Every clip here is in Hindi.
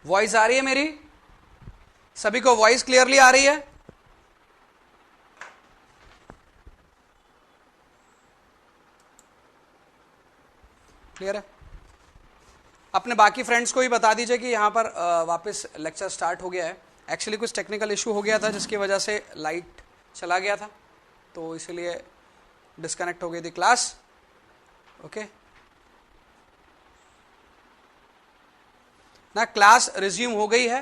वॉइस आ रही है मेरी? सभी को वॉइस क्लियरली आ रही है? क्लियर है? अपने बाकी फ्रेंड्स को भी बता दीजिए कि यहां पर वापस लेक्चर स्टार्ट हो गया है। एक्चुअली कुछ टेक्निकल इशू हो गया था जिसकी वजह से लाइट चला गया था, तो इसलिए डिस्कनेक्ट हो गई थी क्लास। ओके ना, क्लास रिज्यूम हो गई है।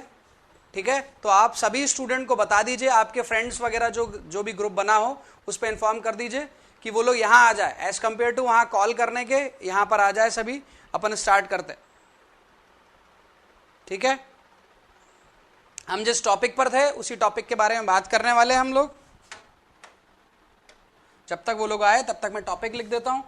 ठीक है, तो आप सभी स्टूडेंट को बता दीजिए, आपके फ्रेंड्स वगैरह जो भी ग्रुप बना हो उस पर इन्फॉर्म कर दीजिए कि वो लोग यहां आ जाए, एज कंपेयर टू वहां कॉल करने के यहां पर आ जाए, सभी अपन स्टार्ट करते। ठीक है, हम जिस टॉपिक पर थे उसी टॉपिक के बारे में बात करने वाले हैं हम लोग। जब तक वो लोग आए तब तक मैं टॉपिक लिख देता हूं।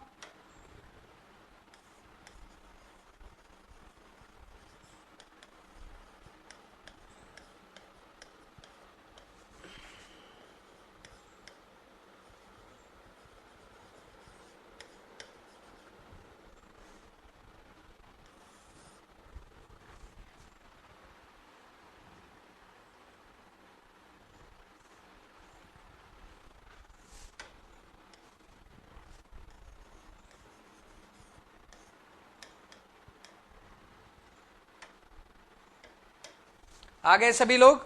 आ गए सभी लोग?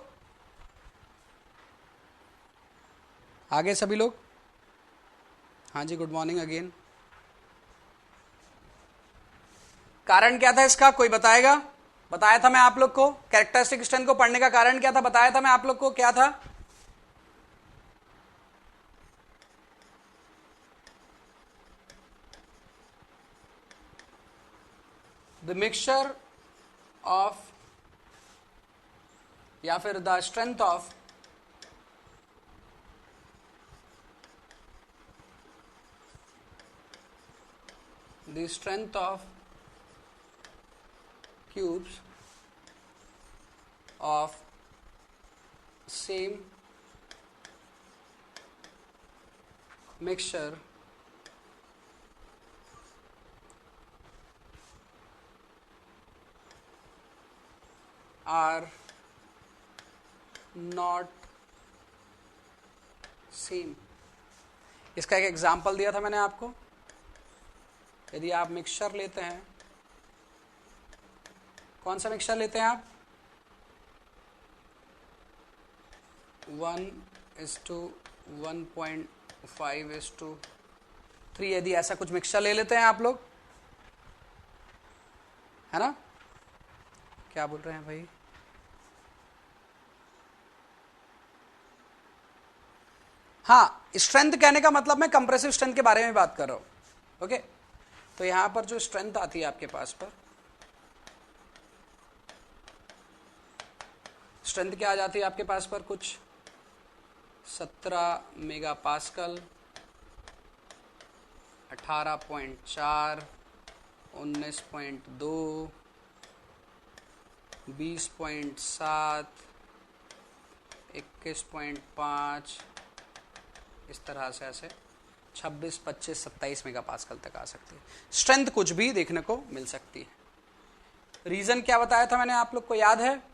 आ गए सभी लोग? हाँ जी, गुड मॉर्निंग अगेन। कारण क्या था इसका, कोई बताएगा? बताया था मैं आप लोग को, कैरेक्टरिस्टिक स्ट्रेंथ को पढ़ने का कारण क्या था, बताया था मैं आप लोग को, क्या था? द मिक्सचर ऑफ, या फिर the strength of the strength of cubes of same mixture are not same। इसका एक एग्जाम्पल दिया था मैंने आपको। यदि आप मिक्सचर लेते हैं, कौन सा मिक्सचर लेते हैं आप? 1:1.5:3, यदि ऐसा कुछ मिक्सचर ले लेते हैं आप लोग, है ना? क्या बोल रहे हैं भाई? हाँ, स्ट्रेंथ कहने का मतलब मैं कंप्रेसिव स्ट्रेंथ के बारे में बात कर रहा हूं। ओके, तो यहां पर जो स्ट्रेंथ आती है आपके पास पर, स्ट्रेंथ क्या आ जाती है आपके पास पर? कुछ 17 मेगा पास्कल, 18.4, 19.2, 20.7, 21.5, इस तरह से ऐसे 26, 25, 27 मेगा पास्कल तक आ सकती है। स्ट्रेंथ कुछ भी देखने को मिल सकती है। रीजन क्या बताया था मैंने आप लोग को, याद है?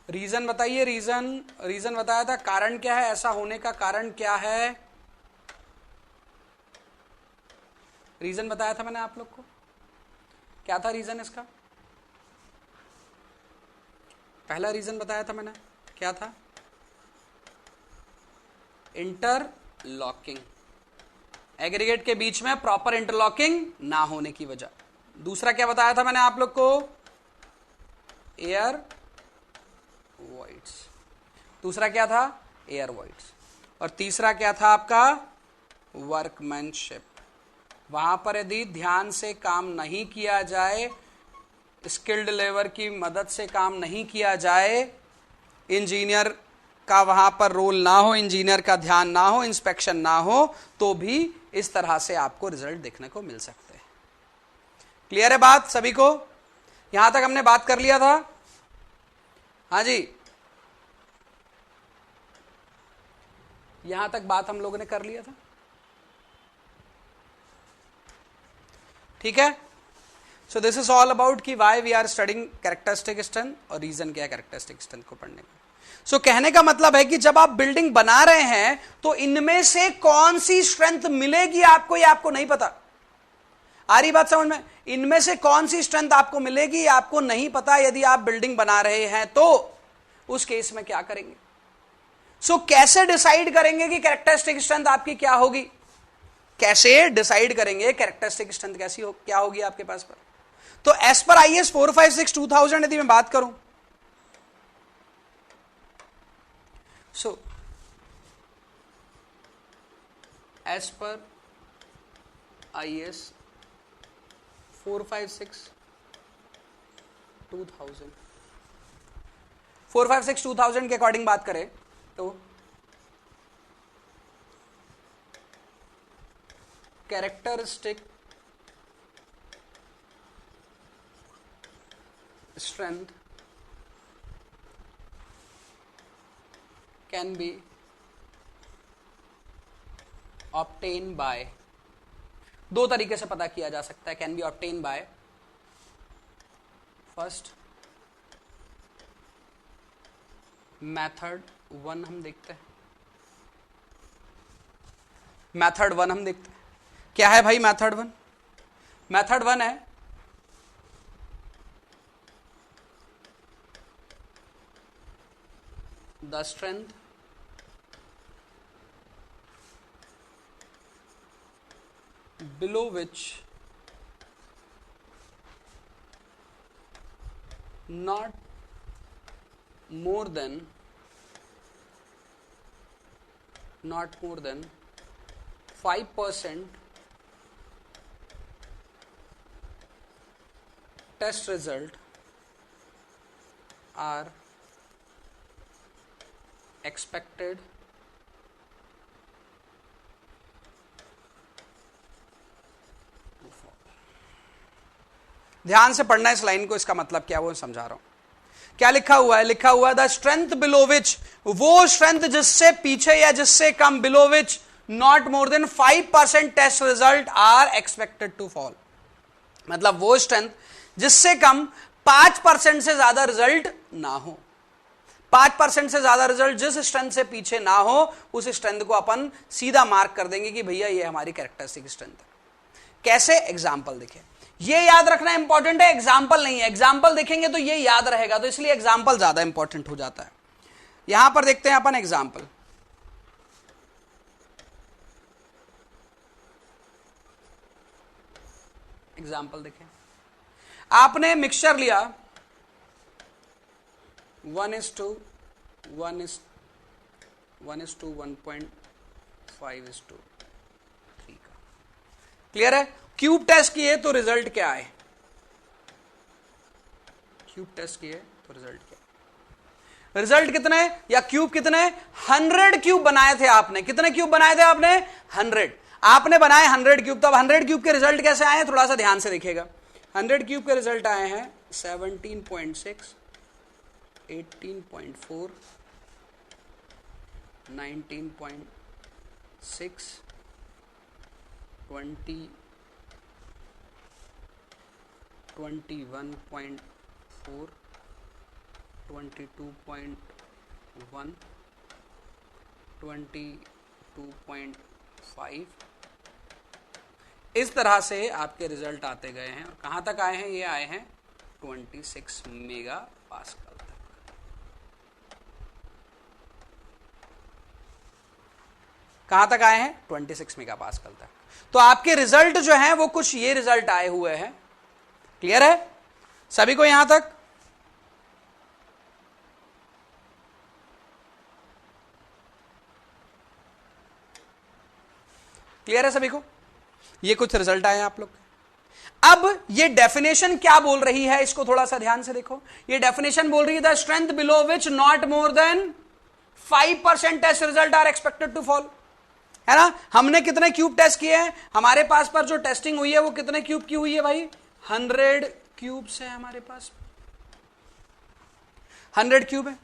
रीजन बताइए, रीजन बताया था। कारण क्या है, ऐसा होने का कारण क्या है? रीजन बताया था मैंने आप लोग को, क्या था रीजन इसका? पहला रीजन बताया था मैंने, क्या था? इंटरलॉकिंग, एग्रीगेट के बीच में प्रॉपर इंटरलॉकिंग ना होने की वजह। दूसरा क्या बताया था मैंने आप लोग को? Air voids. दूसरा क्या था? Air voids. और तीसरा क्या था आपका? वर्कमैनशिप। वहां पर यदि ध्यान से काम नहीं किया जाए, स्किल्ड लेबर की मदद से काम नहीं किया जाए, इंजीनियर का वहां पर रोल ना हो, इंजीनियर का ध्यान ना हो, इंस्पेक्शन ना हो, तो भी इस तरह से आपको रिजल्ट देखने को मिल सकते हैं। क्लियर है बात सभी को? यहां तक हमने बात कर लिया था। हाँ जी, यहां तक बात हम लोगों ने कर लिया था। ठीक है, so this is all about कि why we are studying characteristic strength और रीजन क्या है कैरेक्टरिस्टिक स्ट्रेंथ को पढ़ने का। सो कहने का मतलब है कि जब आप बिल्डिंग बना रहे हैं तो इनमें से कौन सी स्ट्रेंथ मिलेगी आपको, या आपको नहीं पता। आ रही बात समझ में? इनमें से कौन सी स्ट्रेंथ आपको मिलेगी आपको नहीं पता। यदि आप बिल्डिंग बना रहे हैं तो उस केस में क्या करेंगे? सो कैसे डिसाइड करेंगे कि कैरेक्टरिस्टिक स्ट्रेंथ आपकी क्या होगी? कैसे डिसाइड करेंगे कैरेक्टरिस्टिक स्ट्रेंथ कैसी हो, क्या होगी आपके पास पर? तो एज पर IAS 456-2000 यदि मैं बात करूं, सो एज पर IAS 456-2000 के अकॉर्डिंग बात करें तो characteristic strength can be obtain bye, दो तरीके से पता किया जा सकता है। Can be obtain by first method 1 हम देखते हैं। मेथड 1 हम देखते हैं, क्या है भाई मेथड 1? मेथड 1 है the strength below which not more than 5% test result are expected ध्यान से पढ़ना इस लाइन को, इसका मतलब क्या वो समझा रहा हूं। क्या लिखा हुआ है? लिखा हुआ है द स्ट्रेंथ बिलो विच, वो स्ट्रेंथ जिससे पीछे या जिससे कम, below which not more than 5% test result are expected to fall. मतलब वो स्ट्रेंथ जिससे कम 5% से ज्यादा रिजल्ट ना हो। 5% से ज्यादा रिजल्ट जिस स्ट्रेंथ से पीछे ना हो उस स्ट्रेंथ को अपन सीधा मार्क कर देंगे कि भैया ये हमारी कैरेक्टरिस्टिक स्ट्रेंथ है। कैसे? एग्जाम्पल देखें, ये याद रखना इंपॉर्टेंट है, एग्जाम्पल नहीं है। एग्जाम्पल देखेंगे तो ये याद रहेगा, तो इसलिए एग्जाम्पल ज्यादा इंपॉर्टेंट हो जाता है। यहां पर देखते हैं अपन एग्जाम्पल। एग्जाम्पल देखें, आपने मिक्सचर लिया 1:1:1:1.5:3 का। क्लियर है? क्यूब टेस्ट किए तो रिजल्ट क्या है? क्यूब टेस्ट किए तो रिजल्ट क्या? रिजल्ट कितने या क्यूब कितने? 100 क्यूब बनाए थे आपने। कितने क्यूब बनाए थे आपने? 100। आपने बनाए 100 क्यूब। तो अब 100 क्यूब के रिजल्ट कैसे आए हैं थोड़ा सा ध्यान से देखिएगा। 100 क्यूब के रिजल्ट आए हैं 17.6, 18.4, 19.6, 20, 21.4, 22.1, 22.5। इस तरह से आपके रिजल्ट आते गए हैं। और कहां तक आए हैं? ये आए हैं 26 मेगा पास्कल तक। कहां तक आए हैं? 26 मेगा पास्कल तक। तो आपके रिजल्ट जो हैं वो कुछ ये रिजल्ट आए हुए हैं। क्लियर है सभी को यहां तक? क्लियर है सभी को? ये कुछ रिजल्ट आए हैं आप लोग। अब ये डेफिनेशन क्या बोल रही है, इसको थोड़ा सा ध्यान से देखो। ये डेफिनेशन बोल रही है the strength below which not more than 5% test result are expected to fall. है ना? हमने कितने क्यूब टेस्ट किए हैं? हमारे पास पर जो टेस्टिंग हुई है वो कितने क्यूब की हुई है भाई? 100 क्यूब से हमारे पास 100 क्यूब है।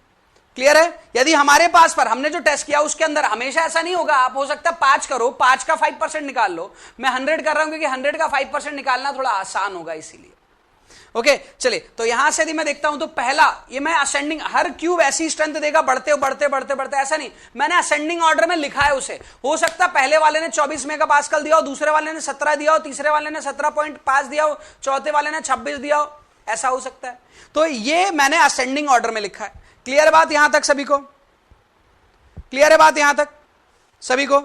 क्लियर है? यदि हमारे पास पर हमने जो टेस्ट किया उसके अंदर, हमेशा ऐसा नहीं होगा, आप हो सकता है 5 करो, 5 का 5% निकाल लो। मैं 100 कर रहा हूं क्योंकि 100 का 5% निकालना थोड़ा आसान होगा इसीलिए। ओके चलिए, तो यहां से यदि मैं देखता हूं तो पहला ये मैं असेंडिंग, हर क्यूब ऐसी स्ट्रेंथ देगा बढ़ते बढ़ते बढ़ते बढ़ते, ऐसा नहीं, मैंने असेंडिंग ऑर्डर में लिखा है उसे। हो सकता है पहले वाले ने 24 मेगापास्कल दिया हो, दूसरे वाले ने 17 दिया हो, तीसरे वाले ने 17.5 दिया हो, चौथे वाले ने 26 दिया हो, ऐसा हो सकता है। तो ये मैंने असेंडिंग ऑर्डर में लिखा है। क्लियर है बात यहां तक सभी को? क्लियर है बात यहां तक सभी को?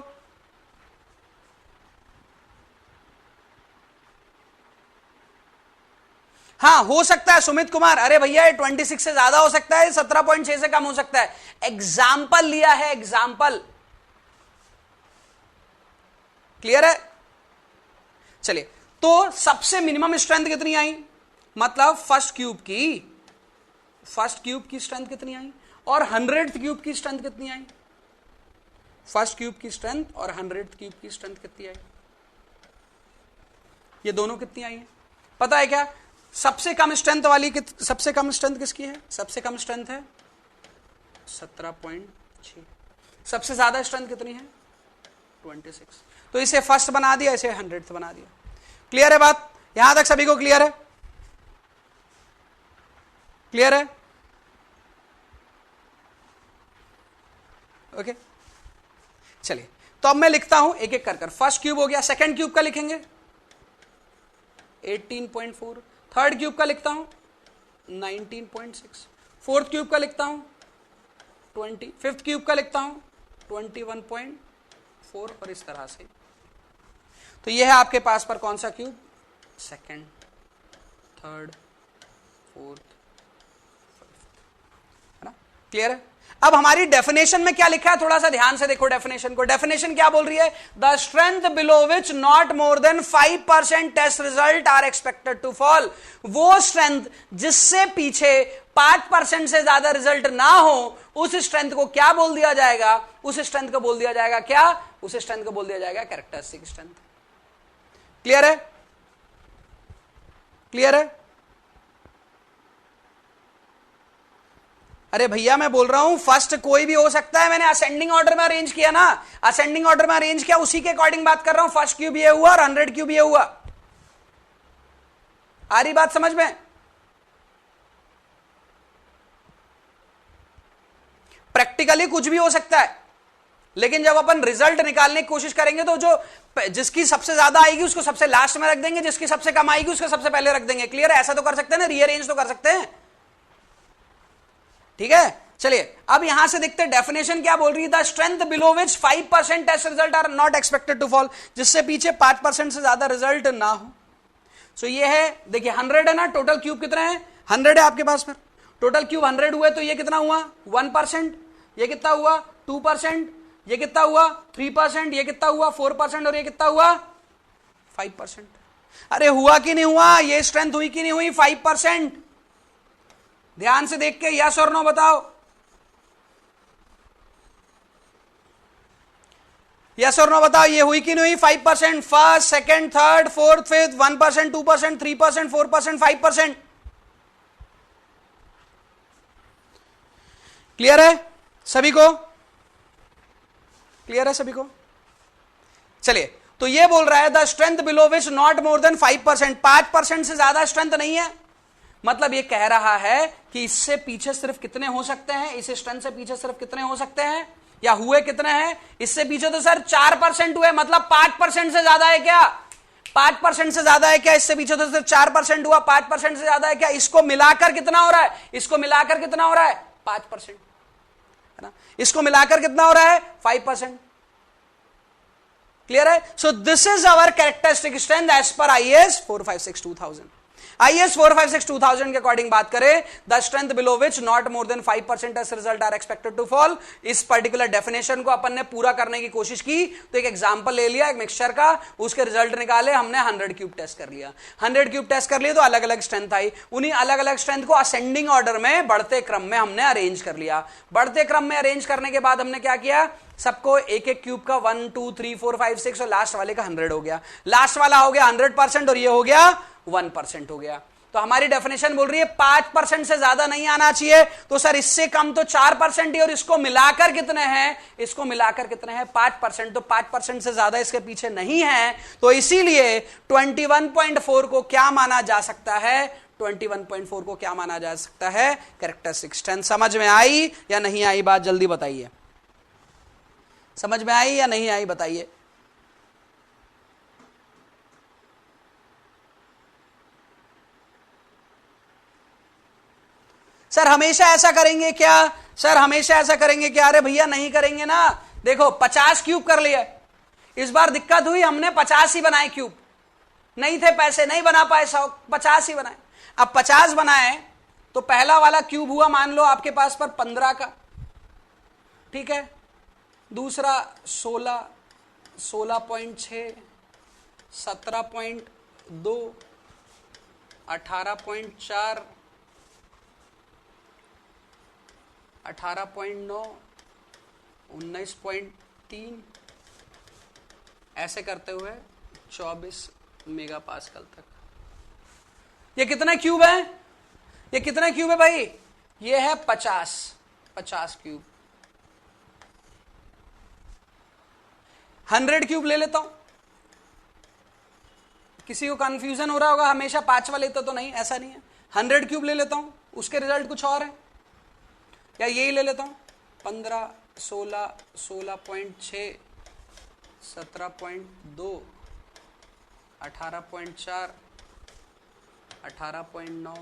हाँ, हो सकता है सुमित कुमार, अरे भैया ये 26 से ज्यादा हो सकता है, 17.6 से कम हो सकता है। एग्जाम्पल लिया है, एग्जाम्पल। क्लियर है? चलिए, तो सबसे मिनिमम स्ट्रेंथ कितनी आई, मतलब फर्स्ट क्यूब की स्ट्रेंथ कितनी आई और 100th क्यूब की स्ट्रेंथ कितनी आई? फर्स्ट क्यूब की स्ट्रेंथ और 100th क्यूब की स्ट्रेंथ कितनी आई? ये दोनों कितनी आई है पता है क्या? सबसे कम स्ट्रेंथ वाली सबसे कम स्ट्रेंथ किसकी है? सबसे कम स्ट्रेंथ है 17.6। सबसे ज्यादा स्ट्रेंथ कितनी है? 26। तो इसे फर्स्ट बना दिया, इसे 100th बना दिया। क्लियर है बात यहां तक सभी को? क्लियर है? क्लियर है? ओके चलिए, तो अब मैं लिखता हूं एक एक कर। फर्स्ट क्यूब हो गया, सेकंड क्यूब का लिखेंगे 18.4, थर्ड क्यूब का लिखता हूं 19.6, फोर्थ क्यूब का लिखता हूं 20, फिफ्थ क्यूब का लिखता हूं 21.4 और इस तरह से। तो यह है आपके पास पर कौन सा क्यूब? सेकंड, थर्ड, फोर्थ, है ना? क्लियर है? अब हमारी डेफिनेशन में क्या लिखा है, थोड़ा सा ध्यान से देखो डेफिनेशन को। डेफिनेशन क्या बोल रही है? The strength below which not more than 5% test result are expected to fall. वो स्ट्रेंथ जिससे पीछे 5% से ज्यादा रिजल्ट ना हो, उस स्ट्रेंथ को क्या बोल दिया जाएगा? उस स्ट्रेंथ को बोल दिया जाएगा क्या? उस स्ट्रेंथ को बोल दिया जाएगा कैरेक्टरिस्टिक स्ट्रेंथ। क्लियर है? क्लियर है? अरे भैया मैं बोल रहा हूं फर्स्ट कोई भी हो सकता है, मैंने असेंडिंग ऑर्डर में अरेंज किया ना, असेंडिंग ऑर्डर में अरेंज किया, उसी के अकॉर्डिंग बात कर रहा हूं। फर्स्ट क्यूब ये हुआ और 100 क्यूब ये हुआ। आ रही बात समझ में? प्रैक्टिकली कुछ भी हो सकता है, लेकिन जब अपन रिजल्ट निकालने की कोशिश करेंगे तो जो जिसकी सबसे ज्यादा आएगी उसको सबसे लास्ट में रख देंगे, जिसकी सबसे कम आएगी उसको सबसे पहले रख देंगे। क्लियर है? ऐसा तो कर सकते हैं ना, रीअरेंज तो कर सकते हैं। ठीक है चलिए, अब यहां से देखते हैं डेफिनेशन क्या बोल रही है। The strength below which 5% test result are not expected to fall, जिससे पीछे 5% से ज्यादा रिजल्ट ना हो। सो ये है, देखिए 100 है ना, टोटल क्यूब कितने हैं? 100 है आपके पास पर। टोटल क्यूब 100 हुए तो ये कितना हुआ? 1%। ये कितना हुआ? 2%। ये कितना हुआ? 3%। ये कितना हुआ? 4%। और ये कितना हुआ? 5%। अरे हुआ कि नहीं हुआ? ये स्ट्रेंथ हुई कि नहीं हुई? 5%। ध्यान से देख के यस और नो बताओ। यस और नो बताओ, ये हुई कि नहीं हुई? 5%। First, second, third, fourth, fifth, 1%, 2%, 3%, 4%, 5%। Clear है सभी को? क्लियर है सभी को? चलिए, तो ये बोल रहा है the strength below which not more than 5%, 5% से ज्यादा स्ट्रेंथ नहीं है। मतलब ये कह रहा है कि इससे पीछे सिर्फ कितने हो सकते हैं? इस स्ट्रेंथ से पीछे सिर्फ कितने हो सकते हैं, या हुए कितने हैं? इससे पीछे तो सर 4% हुए, मतलब 5% से ज्यादा है क्या? 5% से ज्यादा है क्या? इससे पीछे तो सिर्फ 4% हुआ, 5% से ज्यादा है क्या? इसको मिलाकर कितना हो रहा है? इसको मिलाकर कितना हो रहा है? 5%, है ना? इसको मिलाकर कितना हो रहा है? 5%। क्लियर है? So this is our characteristic strength as per IAS 456-2000। IAS 456-2000 के अकॉर्डिंग बात करें, the strength below which not more than 5% test result are expected to fall. इस पर्टिकुलर डेफिनेशन को अपन ने पूरा करने की कोशिश की, तो एक एग्जांपल ले लिया एक मिक्सचर का, उसके रिजल्ट निकाले हमने, 100 क्यूब टेस्ट कर लिया। 100 क्यूब टेस्ट कर लिए तो अलग अलग स्ट्रेंथ आई, उन्हीं अलग अलग स्ट्रेंथ को असेंडिंग ऑर्डर में बढ़ते क्रम में हमने अरेंज कर लिया। बढ़ते क्रम में अरेंज करने के बाद हमने क्या किया? सबको एक एक क्यूब का 1 2 3 4 5 6 और लास्ट वाले का 100 हो गया। लास्ट वाला हो गया 100% और ये हो गया 1% हो गया। तो तो हमारी डेफिनेशन बोल रही है 5% से ज्यादा नहीं आना चाहिए। तो सर इससे कम तो 4% ही, और इसको मिलाकर कितने हैं, इसको मिलाकर कितने हैं 5%, तो 5% से ज्यादा इसके पीछे नहीं है। तो इसीलिए 21.4 को क्या माना जा सकता है, 21.4 को क्या माना जा सकता है, कैरेक्टरिस्टिक स्ट्रेंथ। समझ में आई या नहीं आई बात, जल्दी बताइए, समझ में आई या नहीं आई बताइए। सर हमेशा ऐसा करेंगे क्या, सर हमेशा ऐसा करेंगे क्या, अरे भैया नहीं करेंगे ना। देखो 50 क्यूब कर लिया, इस बार दिक्कत हुई, हमने 50 ही बनाए क्यूब, नहीं थे पैसे, नहीं बना पाए 100, 50 ही बनाए। अब 50 बनाए तो पहला वाला क्यूब हुआ मान लो आपके पास पर 15 का, ठीक है, दूसरा 16, 16.6, 17.2, 18.4, 18.9, 19.3, ऐसे करते हुए 24 मेगा पास्कल तक। ये कितना क्यूब है, ये कितना क्यूब है भाई, ये है 50 क्यूब। 100 क्यूब ले लेता हूं, किसी को कंफ्यूजन हो रहा होगा हमेशा 5 वाले तो नहीं, ऐसा नहीं है। 100 क्यूब ले लेता हूं, उसके रिजल्ट कुछ और है, या यही ले लेता हूं 15, 16, 16.6, 17.2, 18.4, 18.9,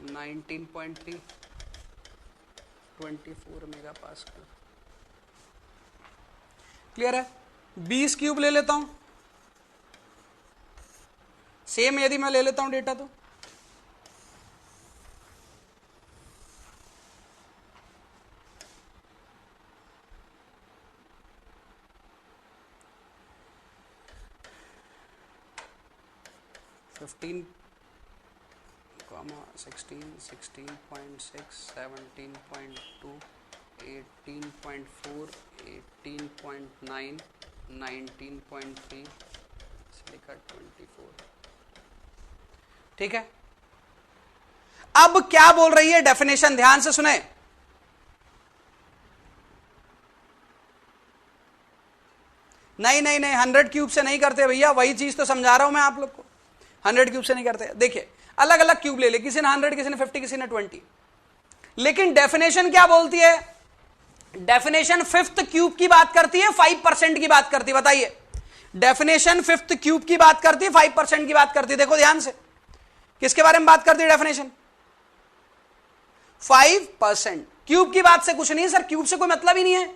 19.3, 24 मेगा पास्कल। क्लियर है। 20 क्यूब ले लेता हूं, सेम यदि मैं ले लेता हूं डेटा तो 15, 16, 16.6, 17.2, 18.4, 18.9, 19.3 से लेकर 24। ठीक है। अब क्या बोल रही है डेफिनेशन, ध्यान से सुने। नहीं नहीं नहीं 100 क्यूब से नहीं करते भैया, वही चीज तो समझा रहा हूं मैं आप लोग को। 100 क्यूब से नहीं करते। देखिए अलग अलग क्यूब ले ले, किसी ने 100, किसी ने 50, किसी ने 20, लेकिन डेफिनेशन क्या बोलती है? डेफिनेशन 5th क्यूब की बात करती है, 5% की बात करती है। बताइए, डेफिनेशन 5th क्यूब की बात करती है, 5% की बात करती है। देखो ध्यान से, किसके बारे में बात करती है डेफिनेशन? 5%। क्यूब की बात से कुछ नहीं सर, क्यूब से कोई मतलब ही नहीं है,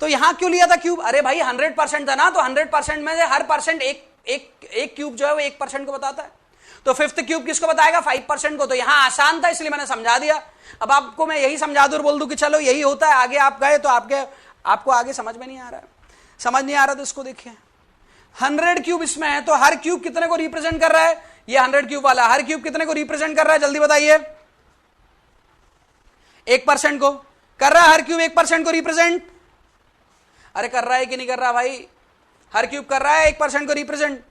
तो यहां क्यों लिया था क्यूब? अरे भाई 100% था ना, तो 100% में से हर परसेंट एक क्यूब जो है वो 1% को बताता है। तो 5th क्यूब किसको बताएगा? 5% को। तो यहां आसान था इसलिए मैंने समझा दिया। अब आपको मैं यही समझा दूं और बोल दूं कि चलो यही होता है, आगे आप गए तो आपको आगे समझ में नहीं आ रहा है। समझ नहीं आ रहा तो इसको देखिए, 100 क्यूब इसमें है, तो हर क्यूब कितने को रिप्रेजेंट कर रहा है? ये 100 क्यूब वाला हर क्यूब कितने को रिप्रेजेंट कर रहा है? जल्दी बताइए। 1% को कर रहा है हर क्यूब, 1% को रिप्रेजेंट। अरे कर रहा है कि नहीं कर रहा भाई? हर क्यूब कर रहा है 1% को रिप्रेजेंट।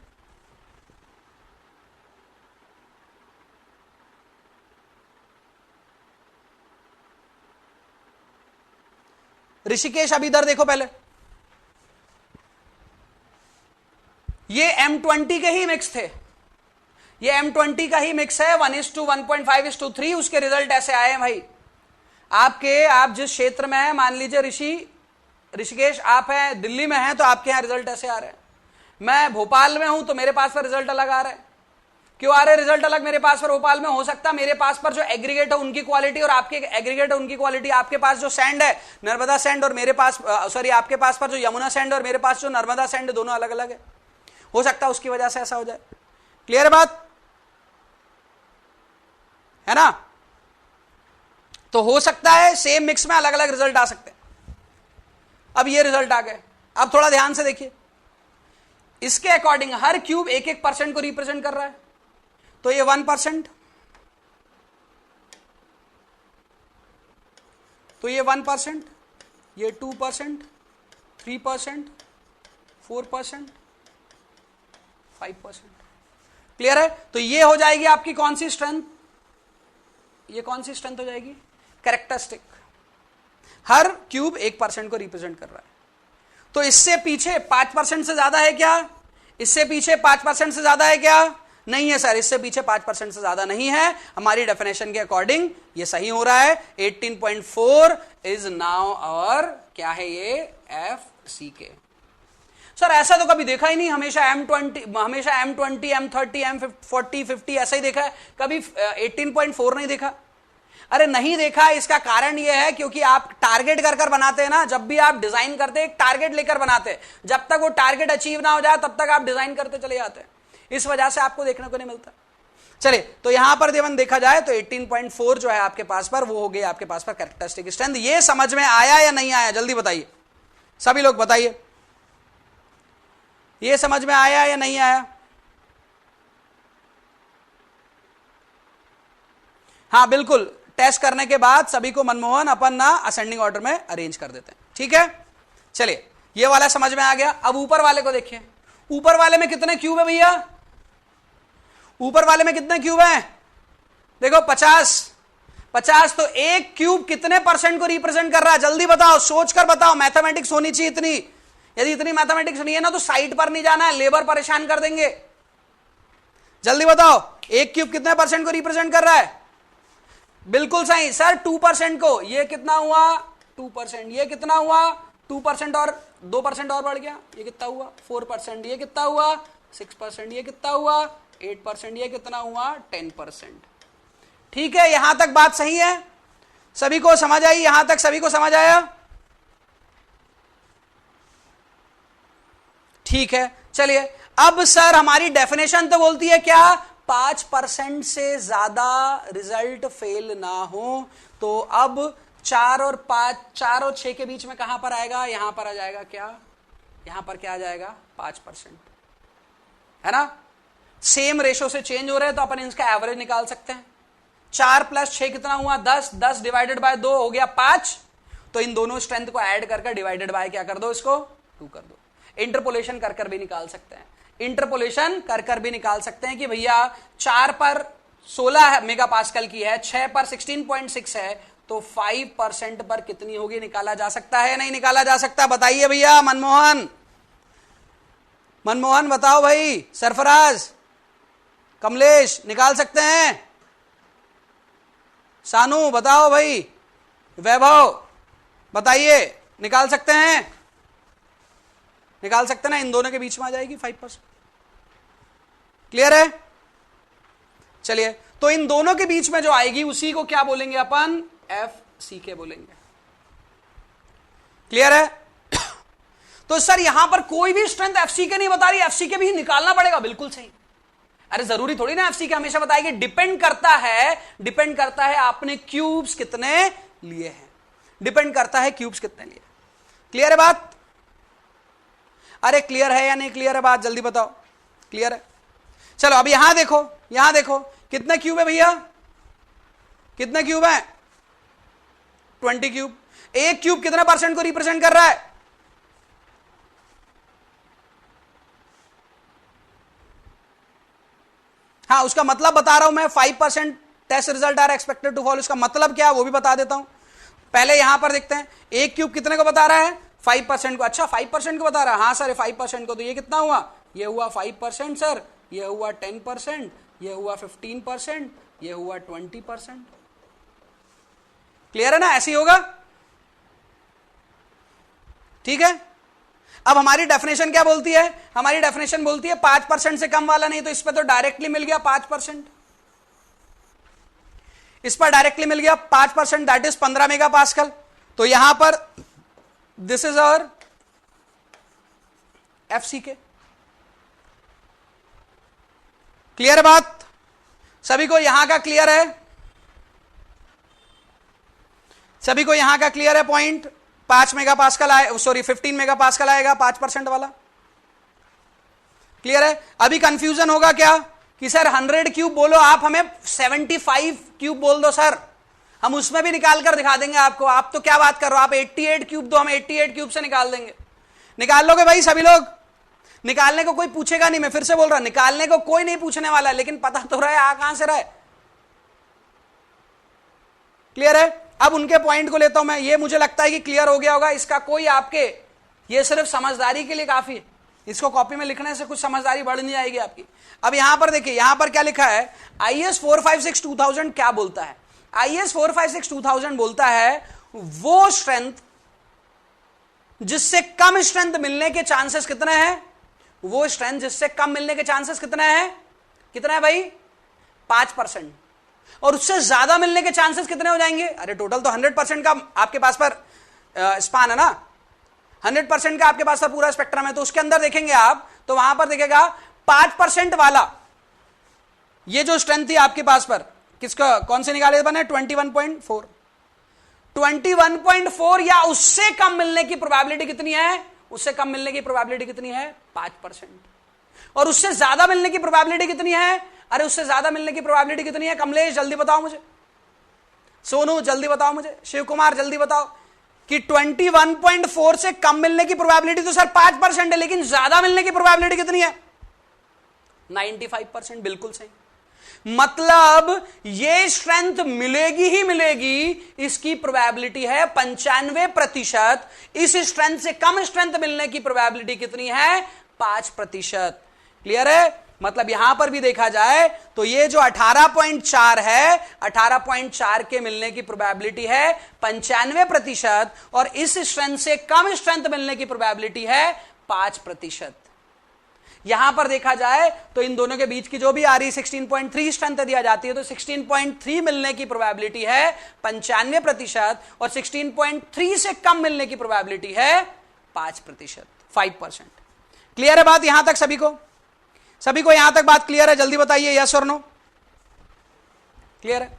ऋषिकेश अभी इधर देखो पहले, ये M20 के ही मिक्स थे, ये M20 का ही मिक्स है, 1:1.5:3। उसके रिजल्ट ऐसे आए हैं भाई। आप जिस क्षेत्र में है, मान लीजिए ऋषिकेश आप हैं, दिल्ली में हैं, तो आपके यहां रिजल्ट ऐसे आ रहे हैं। मैं भोपाल में हूं तो मेरे पास पर रिजल्ट अलग आ रहा है। क्यों आ रहे रिजल्ट अलग मेरे पास पर? भोपाल में हो सकता है मेरे पास पर जो एग्रीगेट है उनकी क्वालिटी और आपके एग्रीगेट है उनकी क्वालिटी, आपके पास जो सैंड है नर्मदा सैंड और मेरे पास आपके पास पर जो यमुना सैंड और मेरे पास जो नर्मदा सैंड है, दोनों अलग अलग है। हो सकता है उसकी वजह से ऐसा हो जाए। क्लियर है बात? है ना? तो हो सकता है सेम मिक्स में अलग अलग रिजल्ट आ सकते हैं। अब ये रिजल्ट आ गए। अब थोड़ा ध्यान से देखिए, इसके अकॉर्डिंग हर क्यूब 1% को रिप्रेजेंट कर रहा है। तो ये 1%, तो ये 1%, ये 2%, 3%, 4%, 5%। क्लियर है? तो ये हो जाएगी आपकी कौन सी स्ट्रेंथ, ये कौन सी स्ट्रेंथ हो जाएगी, कैरेक्टरिस्टिक। हर क्यूब 1% को रिप्रेजेंट कर रहा है। तो इससे पीछे 5% से ज्यादा है क्या, इससे पीछे 5% से ज्यादा है क्या, नहीं है सर, इससे पीछे 5% से ज्यादा नहीं है। हमारी डेफिनेशन के अकॉर्डिंग ये सही हो रहा है। 18.4 इज नाउ आवर क्या है ये, FCK। सर ऐसा तो कभी देखा ही नहीं, हमेशा M20, M30, M40, 50 ऐसा ही देखा है, कभी 18.4 नहीं देखा। अरे नहीं देखा, इसका कारण यह है क्योंकि आप टारगेट कर बनाते हैं ना, जब भी आप डिजाइन करते हैं एक टारगेट लेकर बनाते हैं, जब तक वो टारगेट अचीव ना हो जाए तब तक आप डिजाइन करते चले जाते हैं, इस वजह से आपको देखने को नहीं मिलता। चलिए, तो यहां पर देवन देखा जाए तो 18.4 जो है आपके पास पर, वो हो गई आपके पास पर कैरेक्टरिस्टिक स्ट्रेंथ। ये समझ में आया या नहीं आया, जल्दी बताइए, सभी लोग बताइए, ये समझ में आया या नहीं आया? हाँ बिल्कुल, टेस्ट करने के बाद सभी को मनमोहन अपन ना असेंडिंग ऑर्डर में अरेंज कर देते हैं, ठीक है। चलिए, ये वाला समझ में आ गया। अब ऊपर वाले को देखिए, ऊपर वाले में कितने क्यूब है भैया, ऊपर वाले में कितने क्यूब हैं, देखो 50। तो एक क्यूब कितने परसेंट को रिप्रेजेंट कर रहा है, जल्दी बताओ, सोचकर बताओ, मैथमेटिक्स होनी चाहिए इतनी। यदि इतनी मैथमेटिक्स नहीं है ना तो साइट पर नहीं जाना है, लेबर परेशान कर देंगे। जल्दी बताओ, एक क्यूब कितने परसेंट को रिप्रेजेंट कर रहा है, बिल्कुल सही सर, 2% को। ये कितना हुआ, 2%। ये कितना हुआ, 2% और 2% और बढ़ गया, ये कितना हुआ, 4%। ये कितना हुआ, 6%। ये कितना हुआ, 8%। ये कितना हुआ, 10%। ठीक है, यहां तक बात सही है, सभी को समझ आई, यहां तक सभी को समझ आया? ठीक है, चलिए। अब सर हमारी डेफिनेशन तो बोलती है क्या, 5% से ज्यादा रिजल्ट फेल ना हो। तो अब 4 और 6 के बीच में कहां पर आएगा, यहां पर आ जाएगा क्या, यहां पर क्या आ जाएगा, 5%, है ना। सेम रेशो से चेंज हो रहे हैं तो अपन इसका एवरेज निकाल सकते हैं। 4 + 6 कितना हुआ, 10। 10 डिवाइडेड बाय 2 हो गया 5। तो इन दोनों स्ट्रेंथ को ऐड कर डिवाइडेड बाय क्या कर दो, इसको 2 कर दो। इंटरपोलेशन कर भी निकाल सकते हैं, इंटरपोलेशन कर भी निकाल सकते हैं कि भैया 4 पर 16 मेगापास्कल की है, 6 पर 16.6 है, तो 5% पर कितनी होगी, निकाला जा सकता है, नहीं निकाला जा सकता, बताइए भैया। मनमोहन बताओ भाई, सरफराज, कमलेश, निकाल सकते हैं? सानू बताओ भाई, वैभव बताइए, निकाल सकते हैं? निकाल सकते ना, इन दोनों के बीच में आ जाएगी 5%। क्लियर है? चलिए, तो इन दोनों के बीच में जो आएगी उसी को क्या बोलेंगे अपन, FCK बोलेंगे। क्लियर है? तो सर यहां पर कोई भी स्ट्रेंथ FCK नहीं बता रही, FCK भी निकालना पड़ेगा, बिल्कुल सही। अरे जरूरी थोड़ी ना FCK हमेशा बताएगी, डिपेंड करता है आपने क्यूब्स कितने लिए हैं, डिपेंड करता है क्यूब्स कितने लिए। क्लियर है बात? अरे क्लियर है या नहीं क्लियर है बात, जल्दी बताओ, क्लियर है? चलो अब यहां देखो कितने क्यूब है भैया, कितने क्यूब है, 20 क्यूब। एक क्यूब कितने परसेंट को रिप्रेजेंट कर रहा है, हाँ उसका मतलब बता रहा हूं मैं, 5% test result are expected to fall, इसका मतलब क्या है वो भी बता देता हूं। पहले यहां पर देखते हैं, एक क्यूब कितने को बता रहा है, 5% को। अच्छा 5% को बता रहा है, हाँ सर 5% को, तो ये कितना हुआ, ये हुआ 5% सर, ये हुआ 10%, ये हुआ 15%, ये हुआ 20%। क्लियर है ना, ऐसे ही होगा, ठीक है। अब हमारी डेफिनेशन क्या बोलती है, हमारी डेफिनेशन बोलती है 5% से कम वाला नहीं, तो इस पर तो डायरेक्टली मिल गया 5%, इस पर डायरेक्टली मिल गया 5%, दैट इज 15 मेगापास्कल। तो यहां पर this is our FCK। Clear है बात, सभी को यहां का क्लियर है, सभी को यहां का क्लियर है पॉइंट। 5 मेगापास्कल आए, सॉरी 15 मेगापास्कल आएगा 5% वाला, क्लियर है। अभी कंफ्यूजन होगा क्या कि सर 100 क्यूब बोलो, आप हमें 75 क्यूब बोल दो सर, हम उसमें भी निकाल कर दिखा देंगे आपको। आप तो क्या बात कर रहे हो, आप 88 क्यूब दो, हम 88 क्यूब से निकाल देंगे। निकाल लोगे भाई सभी लोग, निकालने को कोई पूछेगा नहीं, मैं फिर से बोल रहा हूं, निकालने को कोई नहीं पूछने वाला, लेकिन पता तो रहा है आ कहां से रहा है। क्लियर है? अब उनके पॉइंट को लेता हूं मैं, ये मुझे लगता है कि क्लियर हो गया होगा। इसका कोई आपके, ये सिर्फ समझदारी के लिए काफी है, इसको कॉपी में लिखने से कुछ समझदारी बढ़ नहीं जाएगी आपकी। अब यहां पर देखिए, यहां पर क्या लिखा है, IAS 456-2000 क्या बोलता है? IAS 456-2000 बोलता है वो स्ट्रेंथ जिससे कम स्ट्रेंथ मिलने के चांसेस कितने हैं, वो स्ट्रेंथ जिससे कम मिलने के चांसेस कितने हैं, कितना है भाई, 5%। और उससे ज्यादा मिलने के चांसेस कितने हो जाएंगे? अरे टोटल तो 100% का आपके पास पर स्पान है ना, 100% का आपके पास पर पूरा स्पेक्ट्रम है, तो उसके अंदर देखेंगे आप तो वहां पर देखेगा 5% वाला ये जो स्ट्रेंथ थी आपके पास पर, किसका, कौन से निकाले बने, 21.4, 21.4 या उससे कम मिलने की प्रोबेबिलिटी कितनी है, उससे कम मिलने की प्रोबेबिलिटी कितनी है, 5%। और उससे ज्यादा मिलने की प्रोबेबिलिटी कितनी है, अरे उससे ज्यादा मिलने की प्रोबेबिलिटी कितनी है, कमलेश जल्दी बताओ मुझे, सोनू जल्दी बताओ मुझे, शिव कुमार जल्दी बताओ कि 21.4 से कम मिलने की प्रोबेबिलिटी तो सर 5% है, लेकिन ज्यादा मिलने की प्रोबेबिलिटी कितनी है, 95%। बिल्कुल सही, मतलब ये स्ट्रेंथ मिलेगी ही मिलेगी, इसकी प्रोबेबिलिटी है 95%। इस स्ट्रेंथ से कम स्ट्रेंथ मिलने की प्रोबेबिलिटी कितनी है, 5%। क्लियर है? मतलब यहां पर भी देखा जाए तो ये जो 18.4 है, 18.4 के मिलने की प्रोबेबिलिटी है 95%, और इस स्ट्रेंथ से कम स्ट्रेंथ मिलने की प्रोबेबिलिटी है 5%। यहां पर देखा जाए तो इन दोनों के बीच की जो भी आ रही 16.3 स्ट्रेंथ दिया जाती है, तो 16.3 मिलने की प्रोबेबिलिटी है 95%, और 16.3 से कम मिलने की प्रोबेबिलिटी है 5%, 5%। क्लियर है बात यहां तक सभी को? सभी को यहां तक बात क्लियर है? जल्दी बताइए यस और नो। क्लियर है?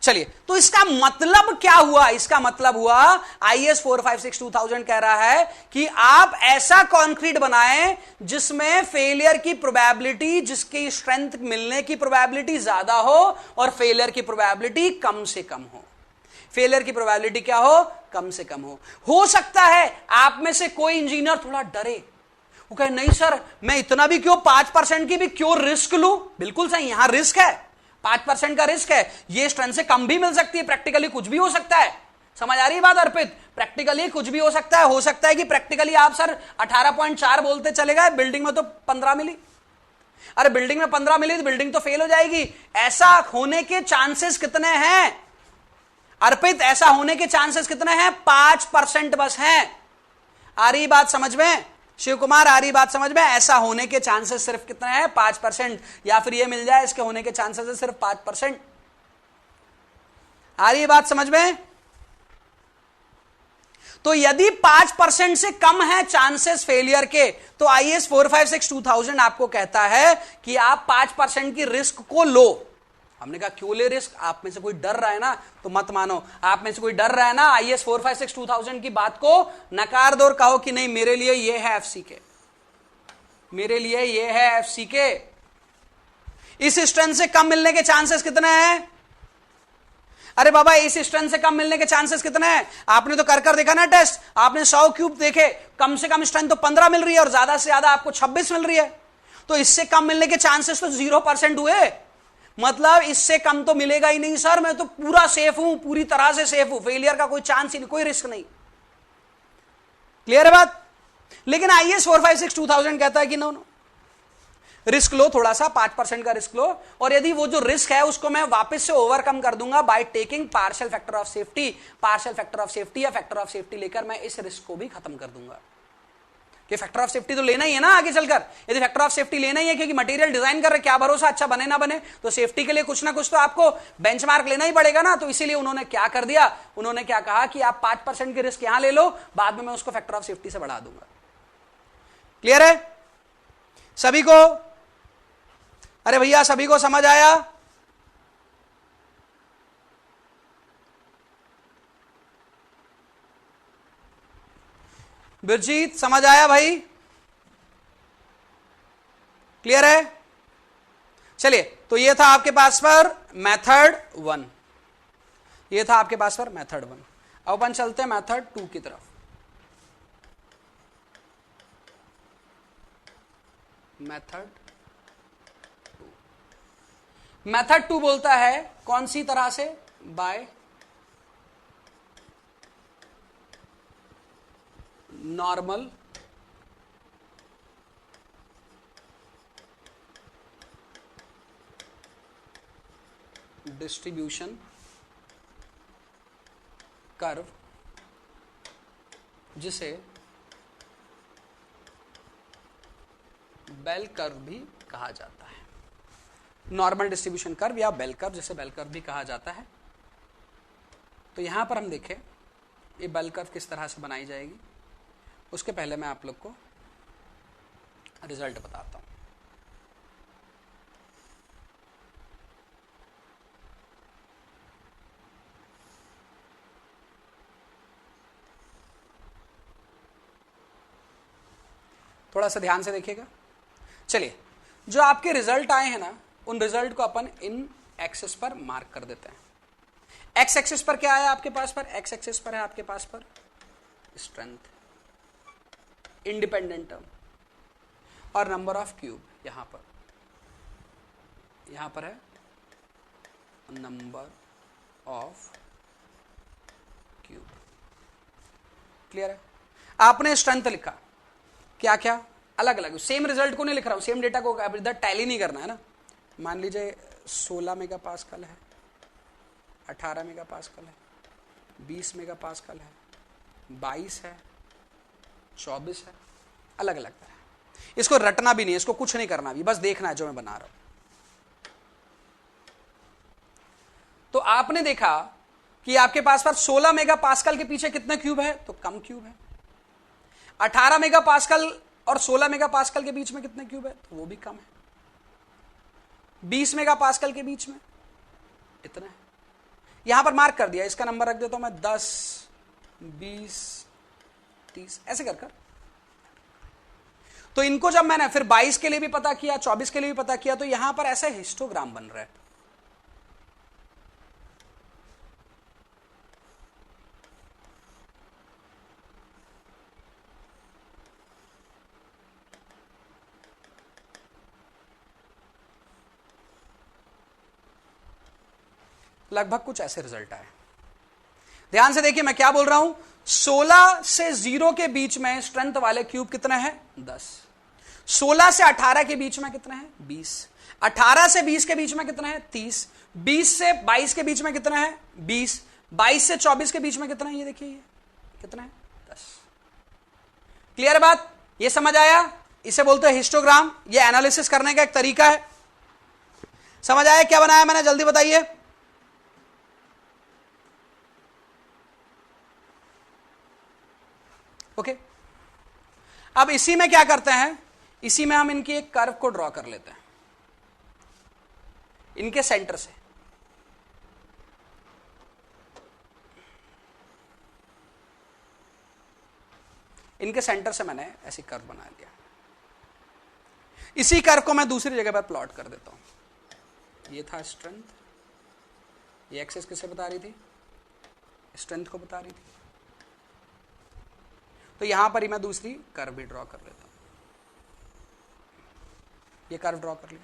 चलिए, तो इसका मतलब क्या हुआ? इसका मतलब हुआ IAS 456-2000 कह रहा है कि आप ऐसा कॉन्क्रीट बनाएं जिसमें फेलियर की प्रोबेबिलिटी, जिसकी स्ट्रेंथ मिलने की प्रोबेबिलिटी ज्यादा हो और फेलियर की प्रोबेबिलिटी कम से कम हो। फेलियर की प्रोबेबिलिटी क्या हो, कम से कम हो सकता है आप में से कोई इंजीनियर थोड़ा डरे, वो कहे नहीं सर मैं इतना भी क्यों, 5% की भी क्यों रिस्क लूं। बिल्कुल सही, यहां रिस्क है, 5% का रिस्क है, ये स्ट्रेंथ से कम भी मिल सकती है, प्रैक्टिकली कुछ भी हो सकता है। समझ आ रही है बात अर्पित? प्रैक्टिकली कुछ भी हो सकता है कि प्रैक्टिकली आप सर 18.4 बोलते चले गए, बिल्डिंग में तो 15 मिली। अरे बिल्डिंग में 15 मिली तो बिल्डिंग तो फेल हो जाएगी। ऐसा होने के चांसेस कितने हैं अर्पित? ऐसा होने के चांसेस कितने हैं? 5% बस हैं। आ रही बात समझ में शिव कुमार? आ रही बात समझ में? ऐसा होने के चांसेस सिर्फ कितने हैं? 5%, या फिर ये मिल जाए इसके होने के चांसेस है सिर्फ 5%। आ रही बात समझ में? तो यदि 5% से कम है चांसेस फेलियर के, तो IAS 456-2000 आपको कहता है कि आप 5% की रिस्क को लो। हमने कहा क्यों ले रिस्क? आप में से कोई डर रहा है ना, तो मत मानो। आप में से कोई डर रहा है ना, IAS 456-2000 की बात को नकार दो और कहो कि नहीं मेरे लिए ये है FCK, मेरे लिए ये है FCK। इस स्ट्रेंथ से कम मिलने के चांसेस कितने हैं? अरे बाबा इस स्ट्रेंथ से कम मिलने के चांसेस कितने हैं? आपने तो कर देखा ना टेस्ट, आपने 100 क्यूब देखे, कम से कम स्ट्रेंथ तो 15 मिल रही है और ज्यादा से ज्यादा आपको 26 मिल रही है, तो इससे कम मिलने के चांसेस तो 0% हुए। मतलब इससे कम तो मिलेगा ही नहीं सर, मैं तो पूरा सेफ हूं, पूरी तरह से सेफ हूं, फेलियर का कोई चांस ही नहीं, कोई रिस्क नहीं। क्लियर है बात? लेकिन IAS 456-2000 कहता है कि नो नो, रिस्क लो थोड़ा सा, 5% का रिस्क लो, और यदि वो जो रिस्क है उसको मैं वापस से ओवरकम कर दूंगा by taking partial factor of safety. Partial factor of safety या फैक्टर ऑफ सेफ्टी लेकर मैं इस रिस्क को भी खत्म कर दूंगा। कि फैक्टर ऑफ सेफ्टी तो लेना ही है ना आगे चलकर, यदि फैक्टर ऑफ सेफ्टी लेना ही है, क्योंकि मटेरियल डिजाइन कर रहे, क्या भरोसा अच्छा बने ना बने, तो सेफ्टी के लिए कुछ ना कुछ तो आपको बेंचमार्क लेना ही पड़ेगा ना। तो इसीलिए उन्होंने क्या कर दिया, उन्होंने क्या कहा कि आप 5% की रिस्क यहां ले लो, बाद में मैं उसको फैक्टर ऑफ सेफ्टी से बढ़ा दूंगा। क्लियर है सभी को? अरे भैया सभी को समझ आया? बिरजीत समझ आया भाई? क्लियर है? चलिए, तो ये था आपके पास पर मेथड 1, ये था आपके पास पर मेथड 1। अब अपन चलते हैं मेथड 2 की तरफ। मेथड 2, मेथड 2 बोलता है कौन सी तरह से, बाय नॉर्मल डिस्ट्रीब्यूशन कर्व, जिसे बेल कर्व भी कहा जाता है। नॉर्मल डिस्ट्रीब्यूशन कर्व या बेल कर्व, जिसे बेल कर्व भी कहा जाता है। तो यहां पर हम देखें ये बेल कर्व किस तरह से बनाई जाएगी। उसके पहले मैं आप लोग को रिजल्ट बताता हूं। थोड़ा सा ध्यान से देखिएगा। चलिए, जो आपके रिजल्ट आए हैं ना, उन रिजल्ट को अपन इन एक्सिस पर मार्क कर देते हैं। एक्स एक्सिस पर क्या है आपके पास पर, एक्स एक्सिस पर है आपके पास पर स्ट्रेंथ, इंडिपेंडेंट टर्म और नंबर ऑफ क्यूब। यहां पर है नंबर ऑफ क्यूब। क्लियर है? आपने स्ट्रेंथ लिखा, क्या क्या अलग अलग, सेम रिजल्ट को नहीं लिख रहा हूं, सेम डेटा को इधर टैली नहीं करना है ना। मान लीजिए 16 मेगापास्कल है, 18 मेगापास्कल है, 20 मेगापास्कल है, 22 है, 24 है, अलग अलग तरह। इसको रटना भी नहीं है, इसको कुछ नहीं करना भी, बस देखना है जो मैं बना रहा हूं। तो आपने देखा कि आपके पास पर 16 मेगापास्कल के पीछे कितने क्यूब है, तो कम क्यूब है। 18 मेगापास्कल और 16 मेगापास्कल के बीच में कितने क्यूब है, तो वो भी कम है। 20 मेगापास्कल के बीच में इतना है। यहां पर मार्क कर दिया, इसका नंबर रख देता हूं मैं 10, 20, 30 ऐसे कर। तो इनको जब मैंने फिर 22 के लिए भी पता किया, 24 के लिए भी पता किया, तो यहां पर ऐसे हिस्टोग्राम बन रहा है। लगभग कुछ ऐसे रिजल्ट आए। ध्यान से देखिए मैं क्या बोल रहा हूं। 16 से 0 के बीच में स्ट्रेंथ वाले क्यूब कितने हैं, 10। 16 से 18 के बीच में कितने हैं, 20। 18 से 20 के बीच में कितने हैं, 30। 20 से 22 के बीच में कितने हैं, 20। 22 से 24 के बीच में कितना है, ये देखिए ये कितना है, 10। क्लियर बात, ये समझ आया? इसे बोलते हैं हिस्टोग्राम। ये एनालिसिस करने का एक तरीका है। समझ आया क्या बनाया मैंने, जल्दी बताइए। ओके, अब इसी में क्या करते हैं, इसी में हम इनकी एक कर्व को ड्रॉ कर लेते हैं इनके सेंटर से। इनके सेंटर से मैंने ऐसी कर्व बना लिया। इसी कर्व को मैं दूसरी जगह पर प्लॉट कर देता हूं। ये था स्ट्रेंथ, ये एक्सेस किसे बता रही थी, स्ट्रेंथ को बता रही थी। तो यहां पर ही मैं दूसरी कर्व भी ड्रॉ कर लेता हूं। ये कर्व ड्रॉ कर लिया,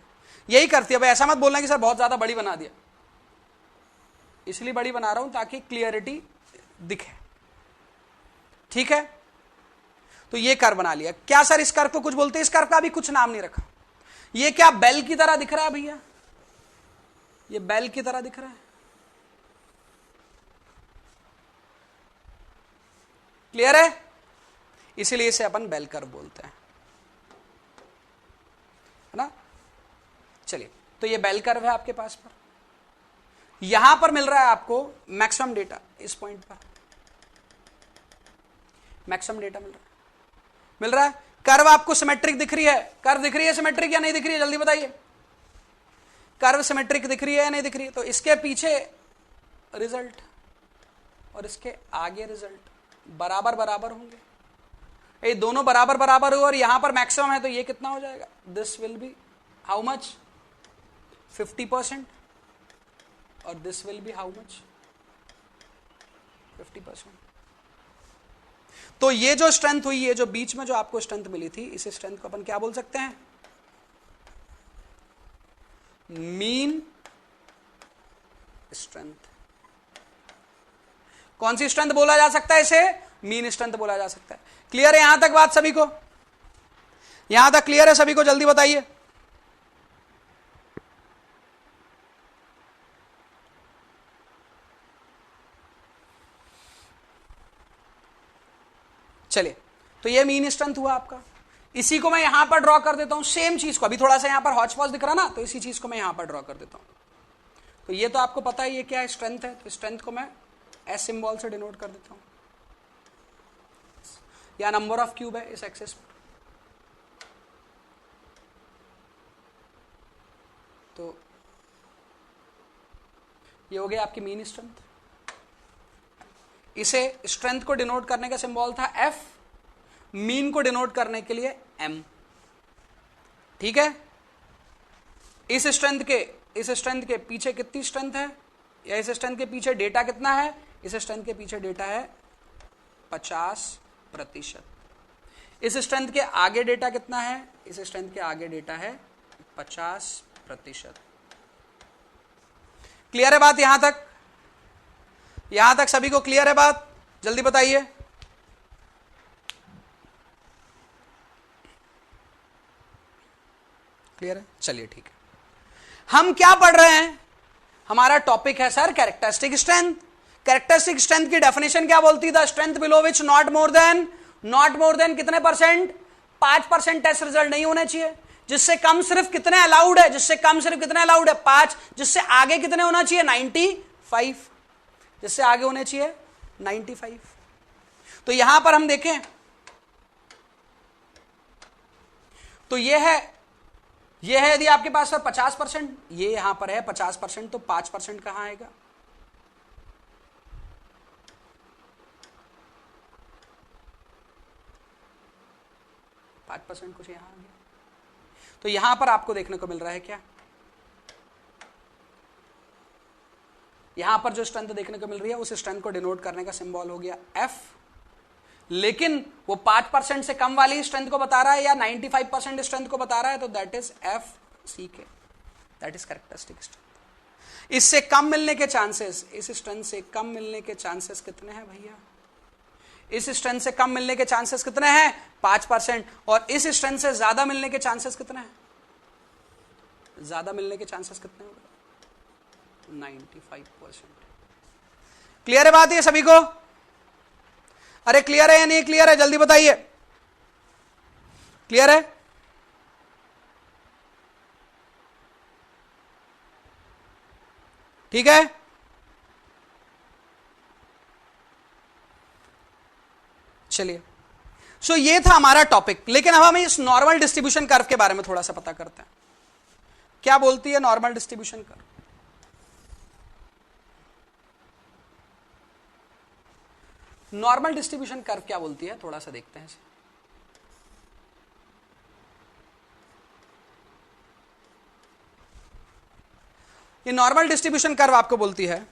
यही करती है। भाई ऐसा मत बोलना कि सर बहुत ज्यादा बड़ी बना दिया, इसलिए बड़ी बना रहा हूं ताकि क्लियरिटी दिखे। ठीक है, तो ये कर्व बना लिया। क्या सर इस कर्व को कुछ बोलते हैं, इस कर्व का भी कुछ नाम नहीं रखा। ये क्या बेल की तरह दिख रहा है भैया, ये बेल की तरह दिख रहा है। क्लियर है? इसीलिए इसे अपन बेल कर्व बोलते हैं, है ना। चलिए, तो ये बेल कर्व है आपके पास पर। यहां पर मिल रहा है आपको मैक्सिमम डेटा, इस पॉइंट पर मैक्सिमम डेटा मिल रहा है। कर्व आपको सिमेट्रिक दिख रही है, कर्व दिख रही है सिमेट्रिक या नहीं दिख रही है, जल्दी बताइए। कर्व सिमेट्रिक दिख रही है या नहीं दिख रही है? तो इसके पीछे रिजल्ट और इसके आगे रिजल्ट बराबर बराबर होंगे। ये दोनों बराबर बराबर हो और यहां पर मैक्सिमम है, तो ये कितना हो जाएगा, this will be how much, 50%, और this will be how much, 50%। तो ये जो स्ट्रेंथ हुई है, जो बीच में जो आपको स्ट्रेंथ मिली थी, इस स्ट्रेंथ को अपन क्या बोल सकते हैं, मीन स्ट्रेंथ। कौन सी स्ट्रेंथ बोला जा सकता है इसे? मीन स्ट्रेंथ बोला जा सकता है। क्लियर है यहां तक बात सभी को? यहां तक क्लियर है सभी को? जल्दी बताइए। चलिए, तो ये मीन स्ट्रेंथ हुआ आपका। इसी को मैं यहां पर ड्रॉ कर देता हूं, सेम चीज को। अभी थोड़ा सा यहां पर हॉच पॉच दिख रहा ना, तो इसी चीज को मैं यहां पर ड्रॉ कर देता हूं। तो ये तो आपको पता है ये क्या स्ट्रेंथ है, तो स्ट्रेंथ को मैं एस सिंबल से डिनोट कर देता हूं, या नंबर ऑफ क्यूब है इस एक्सिस पर। तो ये हो गया आपकी मीन स्ट्रेंथ। इसे स्ट्रेंथ को डिनोट करने का सिंबल था एफ, मीन को डिनोट करने के लिए एम। ठीक है, इस स्ट्रेंथ के पीछे कितनी स्ट्रेंथ है, या इस स्ट्रेंथ के पीछे डेटा कितना है? इस स्ट्रेंथ के पीछे डेटा है 50%। इस स्ट्रेंथ के आगे डेटा कितना है? इस स्ट्रेंथ के आगे डेटा है 50%। क्लियर है बात यहां तक? यहां तक सभी को क्लियर है बात? जल्दी बताइए। क्लियर है? चलिए ठीक है। हम क्या पढ़ रहे हैं? हमारा टॉपिक है sir characteristic strength. Characteristic strength की डेफिनेशन क्या बोलती है? The strength below which not more then कितने परसेंट? 5% टेस्ट रिजल्ट नहीं होने चाहिए। जिससे कम सिर्फ कितने अलाउड है? जिससे कम सिर्फ कितने अलाउड है? 5। जिससे आगे कितने होना चाहिए? 95। जिससे आगे होने चाहिए 95। तो यहां पर हम देखें तो यह है यदि आपके पास 50%, ये यहां पर है 50%, तो 5% कहां आएगा? % कुछ यहां आ गया। तो यहां पर आपको देखने को मिल रहा है क्या? यहां पर जो स्ट्रेंथ देखने को मिल रही है उस स्ट्रेंथ को डिनोट करने का सिंबल हो गया एफ, लेकिन वो 5% से कम वाली स्ट्रेंथ को बता रहा है या 95% स्ट्रेंथ को बता रहा है, तो दैट इज एफ सी के, दैट इज कैरेक्टरिस्टिक स्ट्रेंथ। इससे कम मिलने के चांसेस, इस स्ट्रेंथ से कम मिलने के चांसेस कितने हैं भैया? इस स्ट्रेंथ से कम मिलने के चांसेस कितने हैं? 5%। और इस स्ट्रेंथ से ज्यादा मिलने के चांसेस कितने हैं? ज्यादा मिलने के चांसेस कितने हैं? 95%। क्लियर है बात ये सभी को? अरे क्लियर है या नहीं क्लियर है? जल्दी बताइए। क्लियर है? ठीक है, चलिए। सो ये था हमारा टॉपिक, लेकिन अब हम इस नॉर्मल डिस्ट्रीब्यूशन कर्व के बारे में थोड़ा सा पता करते हैं। क्या बोलती है normal distribution curve? Normal distribution curve क्या बोलती है, थोड़ा सा देखते हैं इसे। ये नॉर्मल डिस्ट्रीब्यूशन कर्व आपको बोलती है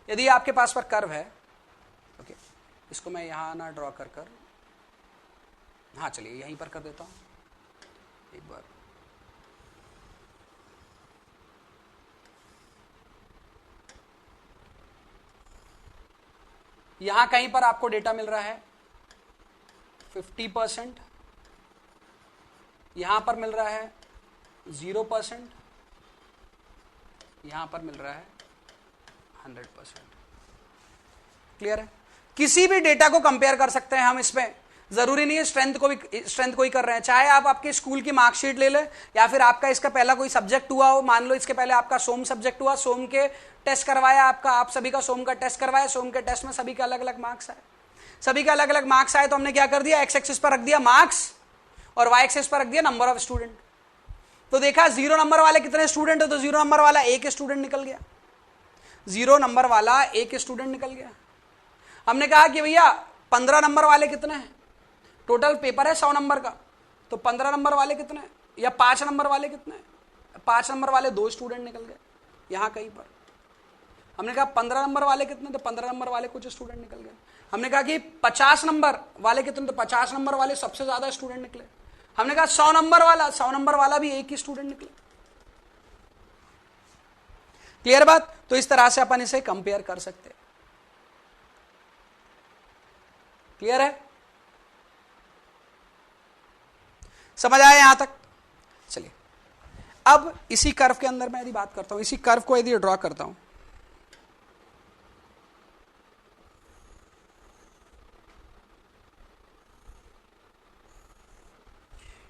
यदि आपके पास पर कर्व है, ओके, इसको मैं यहां ना ड्रॉ कर हाँ चलिए यहीं पर कर देता हूं एक बार। यहां कहीं पर आपको डेटा मिल रहा है 50%, यहां पर मिल रहा है 0%, यहां पर मिल रहा है 100%। क्लियर है? किसी भी डेटा को कंपेयर कर सकते हैं हम इसमें, जरूरी नहीं है स्ट्रेंथ को ही कर रहे हैं। चाहे आप आपके स्कूल की मार्कशीट ले ले, या फिर आपका इसका पहला कोई सब्जेक्ट हुआ हो, मान लो इसके पहले आपका सोम सब्जेक्ट हुआ, सोम के टेस्ट करवाया आपका, आप सभी का सोम का टेस्ट करवाया, सोम के टेस्ट में सभी के अलग अलग मार्क्स आए, सभी के अलग अलग मार्क्स आए, तो हमने क्या कर दिया, एक्स एक्सिस पर रख दिया मार्क्स और वाई एक्सिस पर रख दिया नंबर ऑफ स्टूडेंट। तो देखा 0 नंबर वाले कितने स्टूडेंट है, तो 0 नंबर वाला एक स्टूडेंट निकल गया, 0 नंबर वाला एक स्टूडेंट निकल गया। हमने कहा कि भैया 15 नंबर वाले कितने हैं, टोटल पेपर है 100 नंबर का, तो 15 नंबर वाले कितने हैं, या 5 नंबर वाले कितने हैं, 5 नंबर वाले 2 स्टूडेंट निकल गए यहां कहीं पर। हमने कहा 15 नंबर वाले कितने, तो 15 नंबर वाले कुछ स्टूडेंट निकल गए। हमने कहा कि 50 नंबर वाले कितने, तो 50 नंबर वाले सबसे ज्यादा स्टूडेंट निकले। हमने कहा 100 नंबर वाला भी एक ही स्टूडेंट निकले। क्लियर बात? तो इस तरह से अपन इसे कंपेयर कर सकते हैं। क्लियर है? समझ आया यहां तक? चलिए अब इसी कर्व के अंदर मैं यदि बात करता हूं, इसी कर्व को यदि ड्रॉ करता हूं,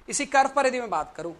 इसी कर्व पर यदि मैं बात करूं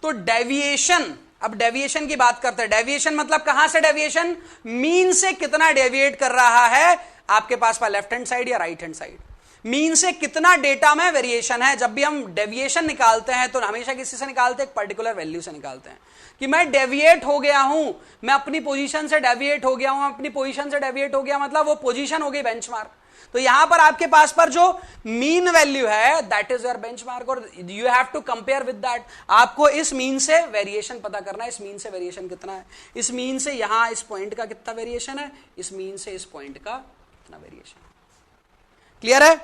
तो डेविएशन, अब डेविएशन की बात करते हैं। डेविएशन मतलब कहां से डेविएशन? मीन से कितना डेविएट कर रहा है आपके पास लेफ्ट हैंड साइड या राइट हैंड साइड। मीन से कितना डेटा में वेरिएशन है। जब भी हम डेविएशन निकालते हैं तो हमेशा किसी से निकालते हैं? एक पर्टिकुलर वैल्यू से निकालते हैं कि मैं डेविएट हो गया हूं, मैं अपनी पोजीशन से डेविएट हो गया हूं, अपनी पोजीशन से डेविएट हो गया मतलब वो पोजीशन हो गई बेंचमार्क। तो यहां पर आपके पास पर जो मीन वैल्यू है दैट इज योर बेंचमार्क और you have to compare with that. आपको इस मीन से वेरिएशन पता करना है, इस मीन से वेरिएशन कितना है, इस मीन से यहां इस पॉइंट का कितना वेरिएशन है, इस मीन से इस पॉइंट का कितना वेरिएशन है। क्लियर है?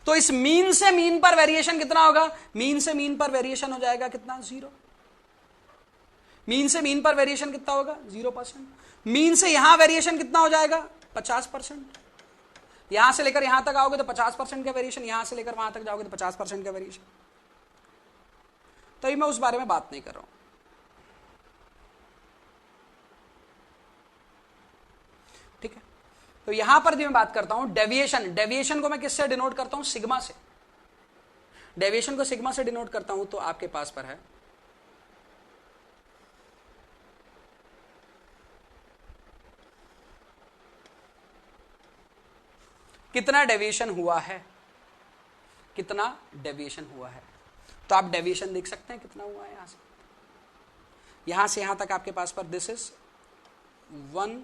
तो इस मीन से मीन पर वेरिएशन कितना होगा? मीन से मीन पर वेरिएशन हो जाएगा कितना? 0। मीन से मीन पर वेरिएशन कितना होगा? 0%। मीन से यहां वेरिएशन कितना हो जाएगा? 50%। यहां से लेकर यहां तक आओगे तो 50% का वेरिएशन, यहां से लेकर वहां तक जाओगे तो 50% का वेरिएशन। तो मैं उस बारे में बात नहीं कर रहा हूं। ठीक है, तो यहां पर भी मैं बात करता हूं डेविएशन। डेविएशन को मैं किससे डिनोट करता हूं? सिग्मा से। डेविएशन को सिग्मा से डिनोट करता हूं तो आपके पास पर है कितना डेविएशन हुआ है, कितना डेविएशन हुआ है। तो आप डेविएशन देख सकते हैं कितना हुआ है। यहां से यहां तक आपके पास पर this is 1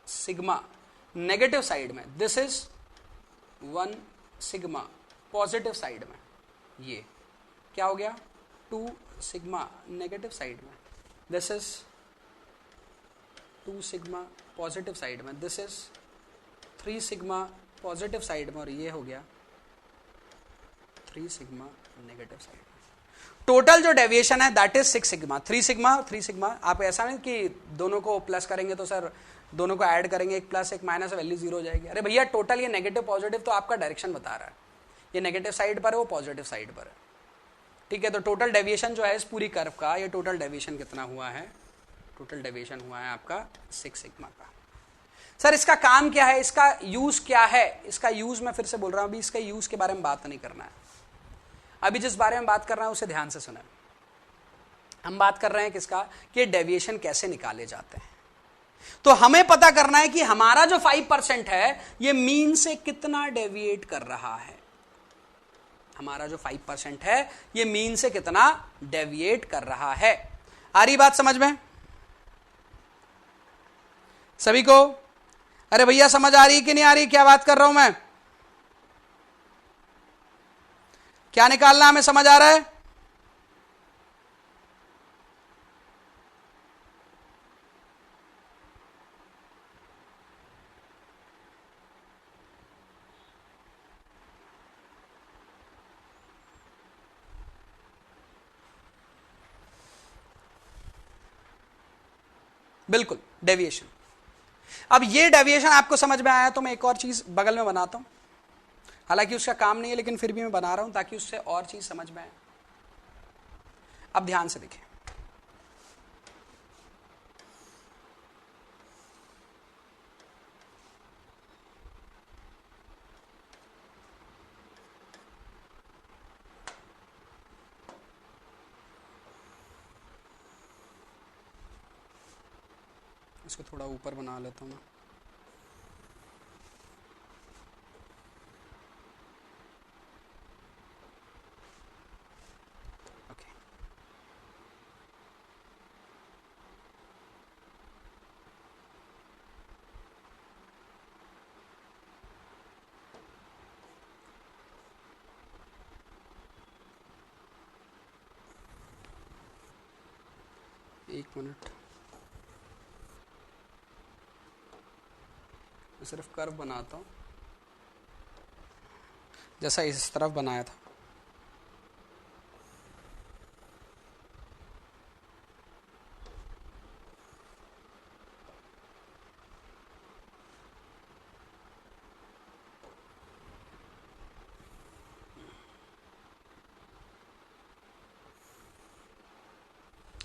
sigma negative side में, this is 1 sigma positive side में, ये क्या हो गया? 2 सिग्मा नेगेटिव साइड में, this is 2 sigma positive side में, this is 3 sigma positive side में, और ये हो गया 3 सिग्मा नेगेटिव साइड में। टोटल जो डेविएशन है that is 6 sigma. 3 sigma 3 sigma. आप ऐसा नहीं कि दोनों को प्लस करेंगे तो सर दोनों को ऐड करेंगे, एक प्लस एक माइनस, वैल्यू 0 हो जाएगी। अरे भैया टोटल ये नेगेटिव पॉजिटिव तो आपका डायरेक्शन बता रहा है, ये नेगेटिव साइड पर है, वो पॉजिटिव साइड पर है। ठीक है, तो टोटल डेविएशन जो है इस पूरी कर्व का, ये टोटल डेविएशन कितना हुआ है? टोटल डेविएशन हुआ है आपका 6 सिग्मा का। सर इसका काम क्या है, इसका यूज क्या है? इसका यूज मैं फिर से बोल रहा हूं, अभी इसका यूज के बारे में बात नहीं करना है। अभी जिस बारे में बात कर रहा हूं उसे ध्यान से सुने। हम बात कर रहे हैं किसका? कि डेविएशन कैसे निकाले जाते हैं। तो हमें पता करना है कि हमारा जो 5% है ये मीन से कितना डेविएट कर रहा है। हमारा जो 5% है ये मीन से कितना डेविएट कर रहा है। आ रही बात समझ में सभी को? अरे भैया समझ आ रही कि नहीं आ रही? क्या बात कर रहा हूं मैं? क्या निकालना हमें समझ आ रहा है? बिल्कुल, डेविएशन। अब ये डेविएशन आपको समझ में आया तो मैं एक और चीज बगल में बनाता हूं, हालांकि उसका काम नहीं है लेकिन फिर भी मैं बना रहा हूं ताकि उससे और चीज समझ में आए। अब ध्यान से देखें, इसको थोड़ा ऊपर बना लेता हूं मैं। ओके, एक मिनट। सिर्फ कर्व बनाता हूं जैसा इस तरफ बनाया था।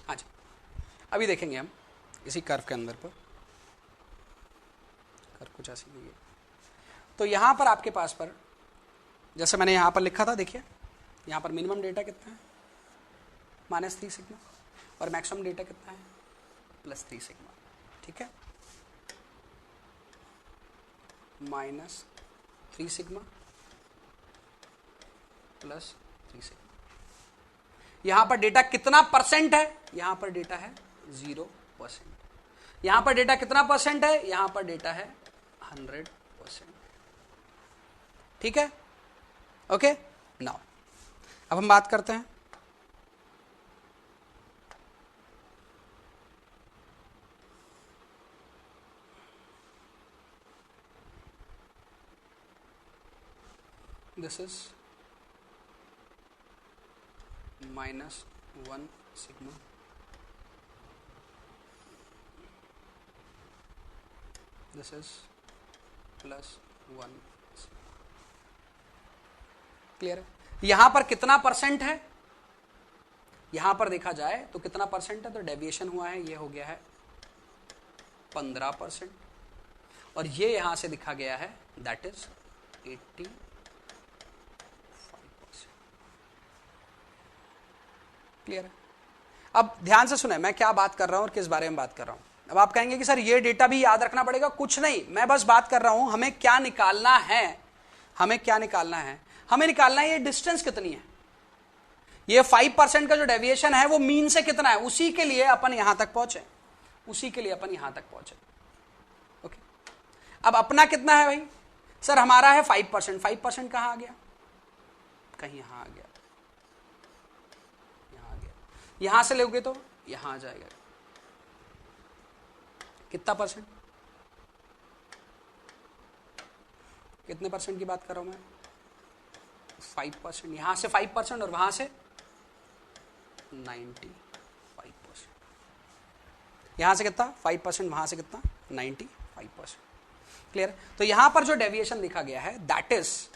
हाँ जी, अभी देखेंगे हम इसी कर्व के अंदर पर कर्व कुछ ऐसी नहीं है। तो यहां पर आपके पास पर जैसे मैंने यहां पर लिखा था, देखिए यहां पर मिनिमम डेटा कितना है -3 सिग्मा और मैक्सिमम डेटा कितना है +3 सिग्मा। ठीक है, -3 सिग्मा +3 सिग्मा। यहां पर डेटा कितना परसेंट है? यहां पर डेटा है 0%। यहां पर डेटा कितना परसेंट है? यहां पर डेटा है 100%। ठीक है, ओके। नाउ अब हम बात करते हैं this is -1 sigma this is +1। Clear है? यहां पर कितना परसेंट है? यहां पर देखा जाए तो कितना परसेंट है? तो डेविएशन हुआ है, ये हो गया है 15% और ये यहां से दिखा गया है दैट इज 85%। क्लियर है? अब ध्यान से सुने मैं क्या बात कर रहा हूं और किस बारे में बात कर रहा हूं। अब आप कहेंगे कि सर ये डेटा भी याद रखना पड़ेगा। कुछ नहीं, मैं बस बात कर रहा हूं हमें क्या निकालना है। हमें क्या निकालना है? हमें निकालना है ये डिस्टेंस कितनी है, ये 5% का जो डेविएशन है वो मीन से कितना है, उसी के लिए अपन यहां तक पहुंचे, उसी के लिए अपन यहां तक पहुंचे। ओके, अब अपना कितना है भाई? सर हमारा है 5%। 5% कहां आ गया? कहीं यहां आ गया, यहां आ गया। यहां से लोगे तो यहां आ जाएगा। कितना परसेंट? कितने परसेंट की बात कर रहा हूं मैं? 5%। यहां से 5% और वहां से 95%। यहां से कितना? 5%, वहां से कितना? 95%। क्लियर? तो यहां पर जो डेविएशन लिखा गया है दैट इज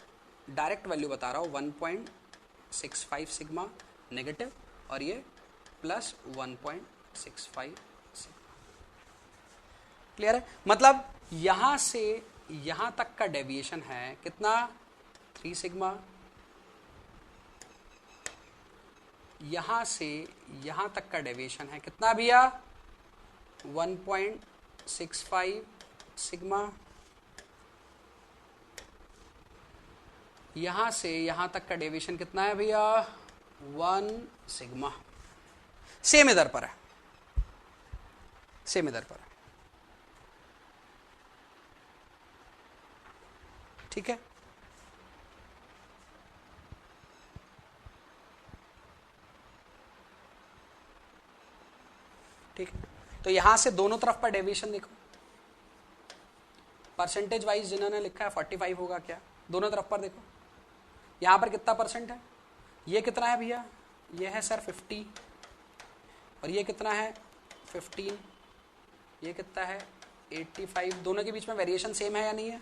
डायरेक्ट वैल्यू बता रहा हूं 1.65 सिग्मा नेगेटिव और ये +1.65 सिग्मा। क्लियर है? मतलब यहां से यहां तक का डेविएशन है कितना? 3 सिग्मा। यहां से यहां तक का डेविएशन है कितना भैया? 1.65 सिग्मा। यहां से यहां तक का डेविएशन कितना है भैया? 1 सिग्मा। सेम इधर पर है, सेम इधर पर है। ठीक है, ठीक है। तो यहां से दोनों तरफ पर डेविएशन देखो, परसेंटेज वाइज जिन्होंने लिखा है 45 होगा क्या? दोनों तरफ पर देखो, यहां पर कितना परसेंट है? ये कितना है भैया? ये है सर 50 और ये कितना है? 15। ये कितना है? 85। दोनों के बीच में वेरिएशन सेम है या नहीं है?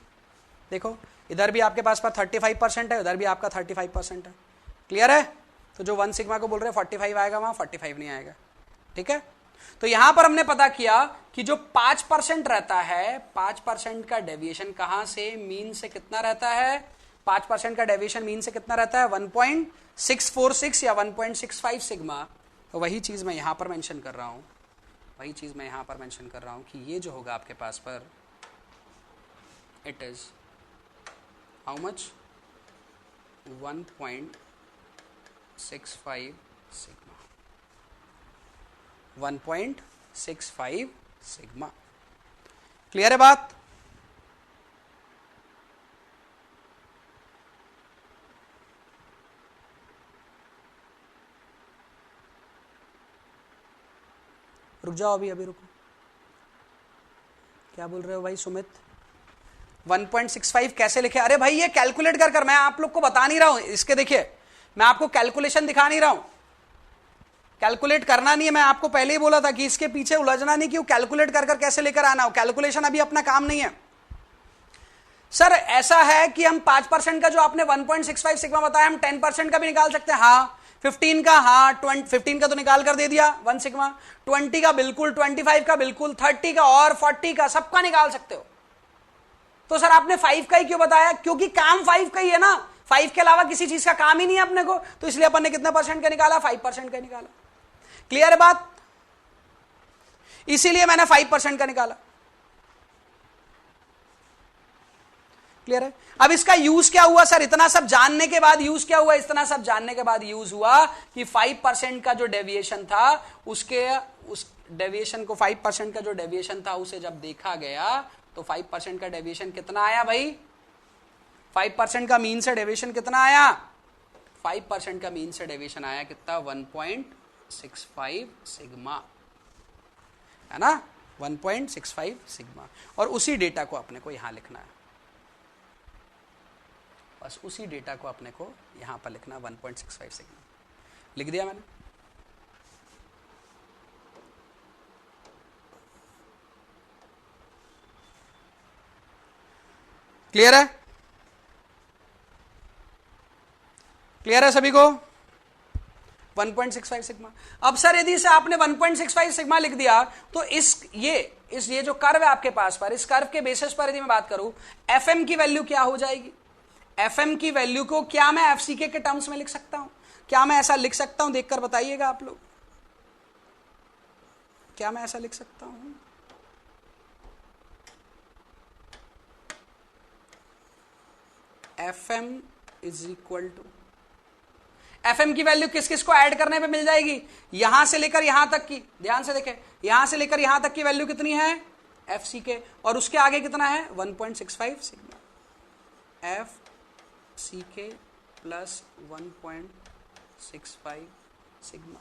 देखो इधर भी आपके पास पर 35% है, उधर भी आपका 35% है। क्लियर है? तो जो 1 सिग्मा को बोल रहे हैं 45 आएगा, वहां 45 नहीं आएगा। ठीक है, तो यहां पर हमने पता किया कि जो 5% रहता है, 5% का डेविएशन कहां से? मीन से कितना रहता है? 5% का डेविएशन मीन से कितना रहता है? 1.646 या 1.65 सिग्मा। तो वही चीज मैं यहां पर मेंशन कर रहा हूं, वही चीज मैं यहां पर मेंशन कर रहा हूं कि ये जो होगा आपके पास पर it is how much? 1.65 sigma. 1.65 sigma. Clear है बात? रुक जाओ, अभी रुको। क्या बोल रहे हो भाई सुमित? 1.65 कैसे लिखे? अरे भाई ये कैलकुलेट कर मैं आप लोग को बता नहीं रहा हूं, इसके देखिए मैं आपको कैलकुलेशन दिखा नहीं रहा हूं, कैलकुलेट करना नहीं है, मैं आपको पहले ही बोला था कि इसके पीछे उलझना नहीं, क्यों कैलकुलेट कर कैसे लेकर आना हो, कैलकुलेशन अभी अपना काम नहीं है। सर ऐसा है कि हम 5% का जो आपने 1.65 सिग्मा बताया, हम 10% का भी निकाल सकते हैं। हाँ 15 का, हाँ 15 का तो निकाल कर दे दिया 1 सिग्मा, 20 का बिल्कुल, 25 का बिल्कुल, 30 का और 40 का सबका निकाल सकते हो। तो सर आपने 5 का ही क्यों बताया? क्योंकि काम 5 का ही है ना, 5 के अलावा किसी चीज का काम ही नहीं है अपने को, तो इसलिए अपन ने कितना परसेंट का निकाला? 5% का निकाला। क्लियर है बात? इसीलिए मैंने 5% का निकाला। क्लियर है? अब इसका यूज क्या हुआ सर? इतना सब जानने के बाद यूज क्या हुआ? इतना सब जानने के बाद यूज हुआ कि 5% का जो डेविएशन था उस डेविएशन को 5% का जो डेविएशन था उसे जब देखा गया तो 5% का डेविएशन कितना आया भाई? 5% का मीन से डेविएशन कितना आया? 5% का मीन से डेविएशन आया कितना? 1.65 सिग्मा, है ना? 1.65 सिग्मा। और उसी डेटा को अपने को यहां लिखना है, बस उसी डेटा को अपने को यहां पर लिखना, 1.65 सिग्मा। लिख दिया मैंने। क्लियर है? क्लियर है सभी को? 1.65 सिग्मा। अब सर यदि से आपने 1.65 सिग्मा लिख दिया तो ये जो कर्व है आपके पास पर, इस कर्व के बेसिस पर यदि मैं बात करूं, एफएम की वैल्यू क्या हो जाएगी? एफएम की वैल्यू को क्या मैं एफसीके के टर्म्स में लिख सकता हूं? क्या मैं ऐसा लिख सकता हूं? देखकर बताइएगा आप लोग, क्या मैं ऐसा लिख सकता हूं? FM is equal to, FM की वैल्यू किस किस को ऐड करने पे मिल जाएगी? यहां से लेकर यहां तक की, ध्यान से देखें, यहां से लेकर यहां तक की वैल्यू कितनी है? एफसीके, और उसके आगे कितना है? 1.65 सिग्मा। एफसीके plus 1.65 sigma.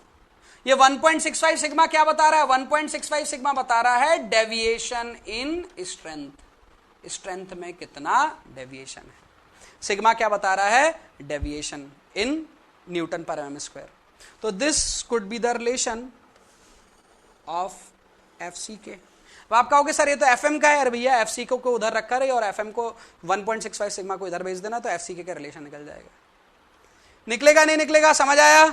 ये 1.65 सिग्मा क्या बता रहा है? 1.65 सिग्मा बता रहा है डेविएशन इन स्ट्रेंथ, स्ट्रेंथ में कितना डेविएशन है। सिग्मा क्या बता रहा है? Deviation in newton per M square. तो this could be the relation of FCK. अब आप कहोगे सर ये तो एफएम का है। अरे भैया एफसीके को उधर रखा रही और एफएम को 1.65 सिग्मा को इधर भेज देना तो एफसीके का रिलेशन निकल जाएगा। निकलेगा नहीं निकलेगा? समझ आया?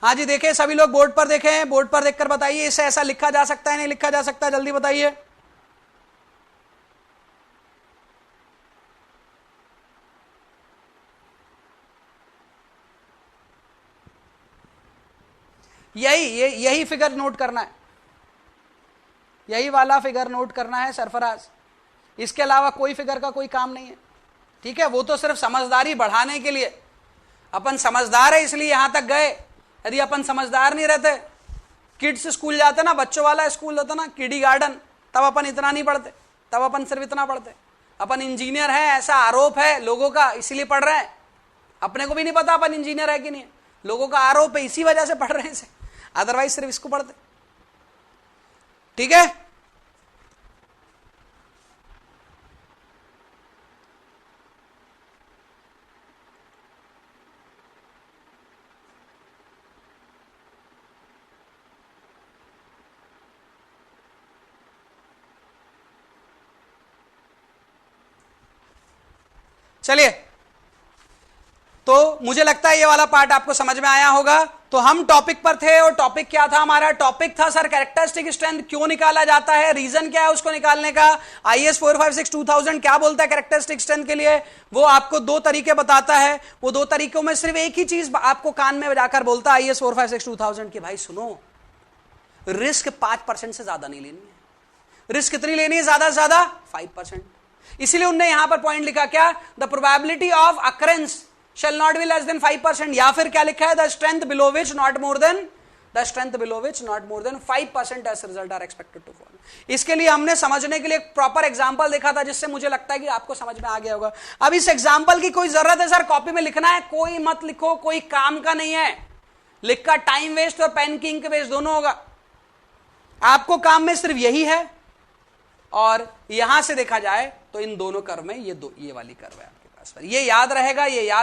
हाँ जी, देखें सभी लोग बोर्ड पर देखें, बोर्ड पर देखकर बताइए इसे ऐसा लिखा जा सकता है नहीं लिखा जा सकता? जल्दी बताइए। यही फिगर नोट करना है, यही वाला फिगर नोट करना है सरफराज, इसके अलावा कोई फिगर का कोई काम नहीं है। ठीक है, वो तो सिर्फ समझदारी बढ़ाने के लिए, अपन समझदार है इसलिए यहां तक गए। यदि अपन समझदार नहीं रहते, किड्स स्कूल जाते ना, बच्चों वाला स्कूल होता ना, किडी गार्डन, तब अपन इतना नहीं पढ़ते, तब अपन सिर्फ इतना पढ़ते। अपन इंजीनियर है ऐसा आरोप है लोगों का, इसीलिए पढ़ रहे हैं। अपने को भी नहीं पता अपन इंजीनियर है कि नहीं, लोगों का आरोप है, इसी वजह से पढ़ रहे हैं इसे, अदरवाइज सिर्फ इसको पढ़ते। ठीक है, चलिए, तो मुझे लगता है ये वाला पार्ट आपको समझ में आया होगा। तो हम टॉपिक पर थे, और टॉपिक क्या था हमारा? टॉपिक था सर कैरेक्टरिस्टिक स्ट्रेंथ क्यों निकाला जाता है, रीजन क्या है उसको निकालने का। IS 456-2000 क्या बोलता है कैरेक्टरिस्टिक स्ट्रेंथ के लिए? वो आपको दो तरीके बताता है। वो दो तरीकों में सिर्फ एक ही चीज आपको कान में जाकर बोलता है IS 456-2000 की, भाई सुनो, रिस्क 5% से ज्यादा नहीं लेनी है। रिस्क कितनी लेनी है ज्यादा से ज्यादा? 5%। इसीलिए उनने यहां पर पॉइंट लिखा क्या? The probability of occurrence shall not be less than 5%, या फिर क्या लिखा है? the strength below which not more than 5% as result are expected to fall। इसके लिए हमने समझने के लिए एक प्रॉपर एग्जांपल देखा था, जिससे मुझे लगता है कि आपको समझ में आ गया होगा। अब इस एग्जांपल की कोई जरूरत है सर कॉपी में लिखना है? कोई मत लिखो, कोई काम का नहीं है। लिखकर टाइम वेस्ट और पेन की इंक वेस्ट दोनों होगा। आपको काम में सिर्फ यही है और यहां से देखा जाए तो इन दोनों कर्व में ये वाली कर्व है आपके पास। ये याद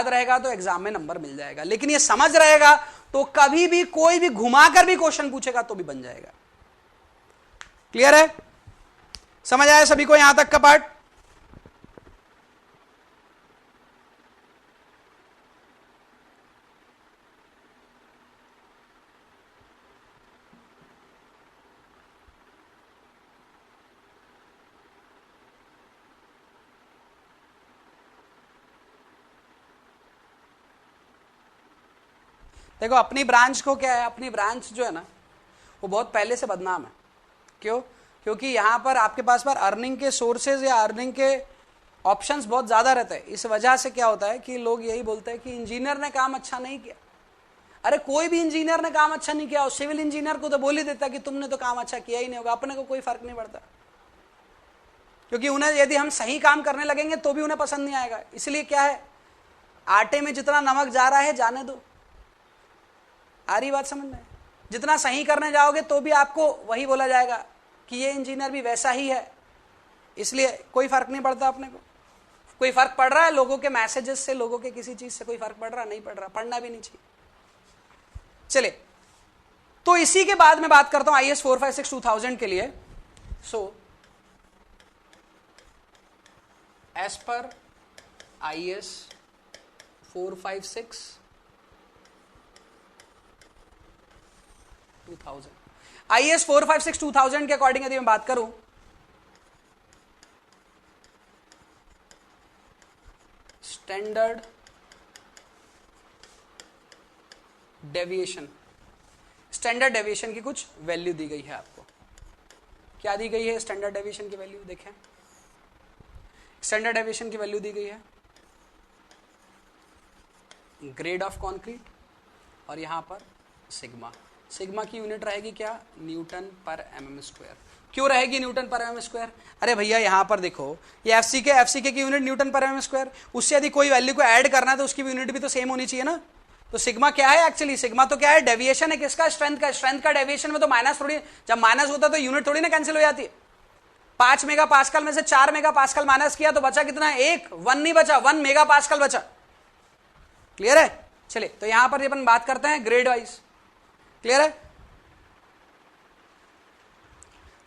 रहेगा तो एग्जाम में नंबर मिल जाएगा, लेकिन ये समझ रहेगा तो कभी भी कोई भी घुमाकर भी क्वेश्चन पूछेगा तो भी बन जाएगा। क्लियर है? समझ आया सभी को यहां तक का पार्ट? देखो अपनी ब्रांच को क्या है, अपनी ब्रांच जो है ना वो बहुत पहले से बदनाम है। क्यों? क्योंकि यहां पर आपके पास पर अर्निंग के सोर्सेज या अर्निंग के ऑप्शंस बहुत ज्यादा रहते हैं। इस वजह से क्या होता है कि लोग यही बोलते हैं कि इंजीनियर ने काम अच्छा नहीं किया। अरे कोई भी इंजीनियर ने काम अच्छा नहीं किया, और सिविल इंजीनियर को तो बोल ही देता कि तुमने तो काम अच्छा किया ही नहीं होगा, अपने को कोई फर्क नहीं पड़ता। क्योंकि उन्हें यदि हम सही काम करने लगेंगे तो भी उन्हें पसंद नहीं आएगा। इसलिए क्या है, आटे में जितना नमक जा रहा है जाने दो। आ रही बात समझ में? जितना सही करने जाओगे तो भी आपको वही बोला जाएगा कि ये इंजीनियर भी वैसा ही है। इसलिए कोई फर्क नहीं पड़ता अपने को। कोई फर्क पड़ रहा है लोगों के मैसेजेस से, लोगों के किसी चीज से कोई फर्क पड़ रहा? नहीं पड़ रहा, पढ़ना भी नहीं चाहिए। चले, तो इसी के बाद मैं बात करता हूं IAS 456 2000 के लिए। So as per IAS 456 2000, IAS 456 2000 के अकॉर्डिंग यदि मैं बात करूं, स्टैंडर्ड डेविएशन, स्टैंडर्ड डेविएशन की कुछ वैल्यू दी गई है आपको। क्या दी गई है स्टैंडर्ड डेविएशन की वैल्यू? देखें, स्टैंडर्ड डेविएशन की वैल्यू दी गई है ग्रेड ऑफ कंक्रीट, और यहां पर सिग्मा। सिग्मा की यूनिट रहेगी क्या? न्यूटन पर mm स्क्वायर। क्यों रहेगी न्यूटन पर mm स्क्वायर? अरे भैया यहां पर देखो, ये एफसीके की यूनिट न्यूटन पर mm स्क्वायर, उससे यदि कोई वैल्यू को ऐड करना है तो उसकी यूनिट भी तो सेम होनी चाहिए ना। तो सिग्मा क्या है एक्चुअली? सिग्मा तो क्या है? डेविएशन है किसका? स्ट्रेंथ का। स्ट्रेंथ का डेविएशन में तो माइनस थोड़ी, जब माइनस होता है तो यूनिट थोड़ी ना कैंसिल हो जाती है। 5 मेगा पास्कल में से 4 मेगा पास्कल माइनस किया तो बचा कितना? 1 नहीं बचा, 1 मेगा पास्कल बचा। क्लियर है? चलिए, तो यहां पर अपन बात करते हैं ग्रेड वाइज। क्लियर है?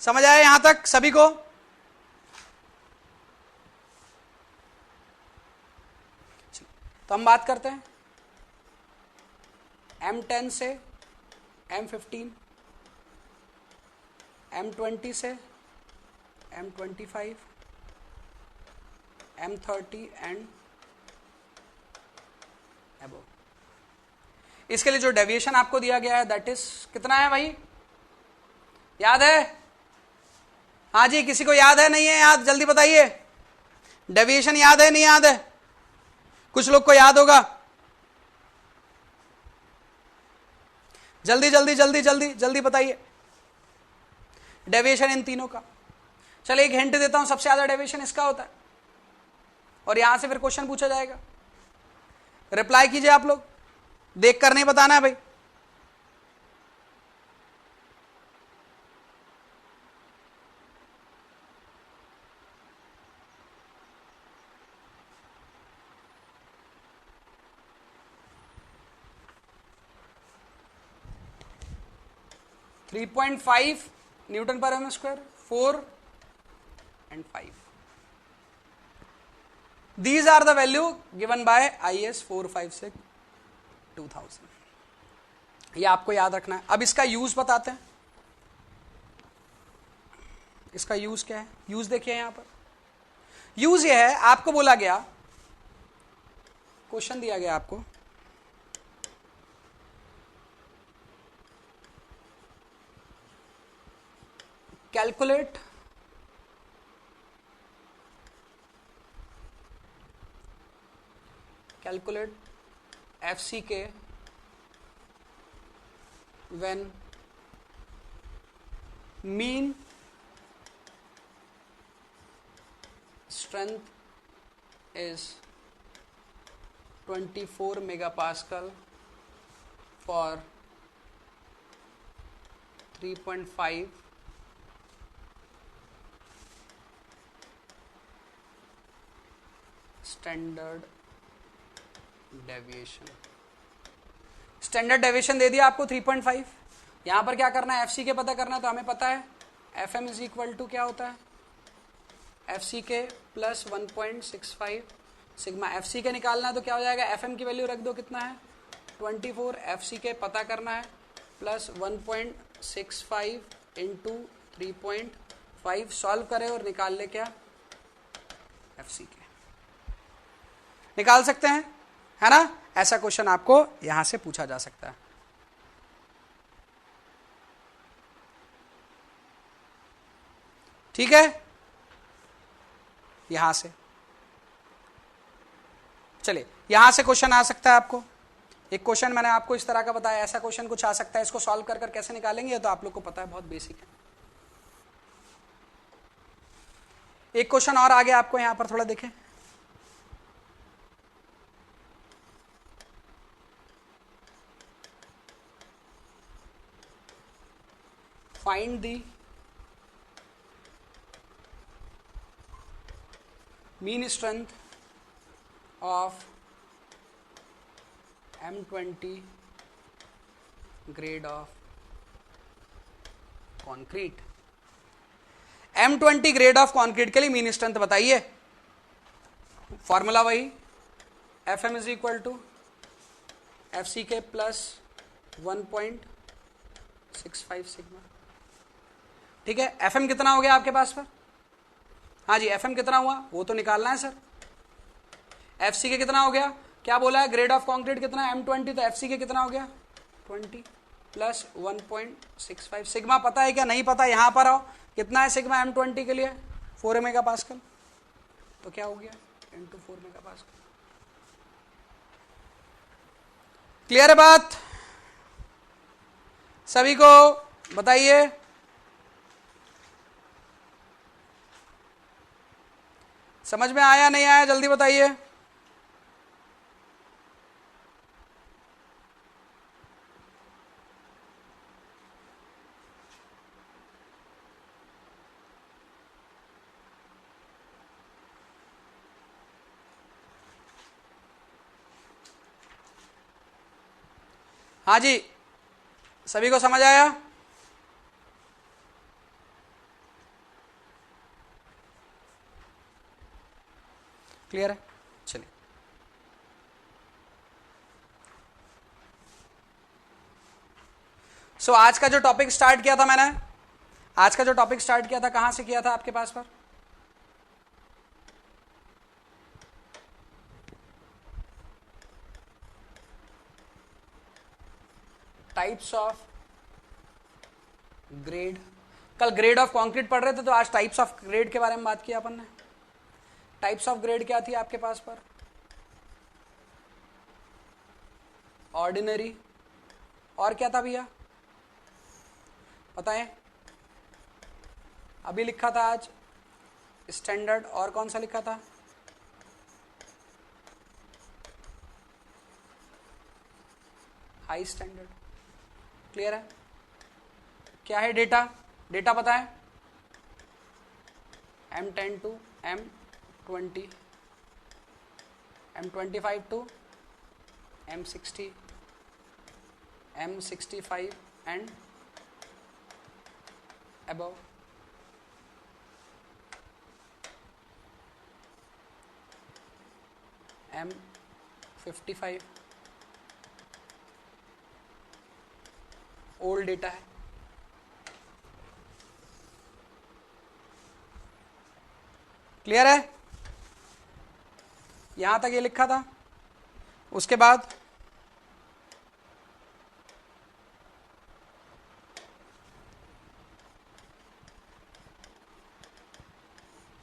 समझ आया यहां तक सभी को? तो हम बात करते हैं M10 से M15, M20 से M25, M30 एंड अबव। इसके लिए जो डेविएशन आपको दिया गया है दैट इज कितना है भाई? याद है? हाँ जी, किसी को याद है? नहीं है याद? जल्दी बताइए, डेविएशन याद है नहीं याद है? कुछ लोग को याद होगा। जल्दी जल्दी जल्दी जल्दी जल्दी बताइए डेविएशन इन तीनों का। चलिए एक हिंट देता हूं, सबसे ज्यादा डेविएशन इसका होता है, और यहां से फिर क्वेश्चन पूछा जाएगा। रिप्लाई कीजिए आप लोग, देख कर नहीं बताना है भाई। थ्री 3.5 न्यूटन पर mm square, 4 and 5. These are the value given by IAS 456 2000. ये आपको याद रखना है। अब इसका यूज बताते हैं। इसका यूज क्या है? यूज देखिए यहां पर। यूज ये है, आपको बोला गया, क्वेश्चन दिया गया आपको, calculate FCK when mean strength is 24 megapascal for 3.5 standard deviation. Standard deviation दे दिया आपको 3.5। यहां पर क्या करना है, एफसी के पता करना है, तो हमें पता है F M is equal to क्या होता है, F C K plus 1.65 sigma. F C के निकालना है तो क्या हो जाएगा, एफ एम की वैल्यू रख दो, कितना है 24, एफ सी के पता करना है प्लस 1.65 इंटू 3.5, सॉल्व करें और निकाल ले क्या, एफ सी के निकाल सकते हैं, है ना। ऐसा क्वेश्चन आपको यहां से पूछा जा सकता है। ठीक है, यहां से चलिए, यहां से क्वेश्चन आ सकता है आपको। एक क्वेश्चन मैंने आपको इस तरह का बताया, ऐसा क्वेश्चन कुछ आ सकता है। इसको सॉल्व कर कैसे निकालेंगे, तो आप लोग को पता है, बहुत बेसिक है। एक क्वेश्चन और आगे आपको यहां पर थोड़ा देखें। Find the mean strength of M20 grade of concrete. M20 grade of concrete के लिए मीन स्ट्रेंथ बताइए। फॉर्मूला वही, F M is equal to F C K plus 1.65 sigma. ठीक है, एफ एम कितना हो गया आपके पास पर, हाँ जी, एफ एम कितना हुआ वो तो निकालना है सर। एफ सी के कितना हो गया, क्या बोला है, ग्रेड ऑफ कॉन्क्रीट कितना है M20, तो एफ सी के कितना हो गया 20 प्लस 1.65 सिग्मा। पता है क्या, नहीं पता, यहां पर आओ, कितना है सिग्मा M20 के लिए 4 मेगा पास्कल, तो क्या हो गया इंटू 4 मेगा पास्कल। क्लियर है बात, सभी को बताइए। समझ में आया नहीं आया, जल्दी बताइए। हाँ जी, सभी को समझ आया। क्लियर है, चलिए। सो आज का जो टॉपिक स्टार्ट किया था मैंने, आज का जो टॉपिक स्टार्ट किया था, कहां से किया था आपके पास पर, टाइप्स ऑफ ग्रेड। कल ग्रेड ऑफ कंक्रीट पढ़ रहे थे, तो आज टाइप्स ऑफ ग्रेड के बारे में बात किया अपन ने। टाइप्स ऑफ ग्रेड क्या थी आपके पास पर, ऑर्डिनरी, और क्या था भैया पता है, अभी लिखा था आज स्टैंडर्ड, और कौन सा लिखा था, हाई स्टैंडर्ड। क्लियर है, क्या है डेटा, डेटा पता है M10 to M20, M25 to M60, M65 and above, M55 old data है। क्लियर है, यहां तक ये लिखा था। उसके बाद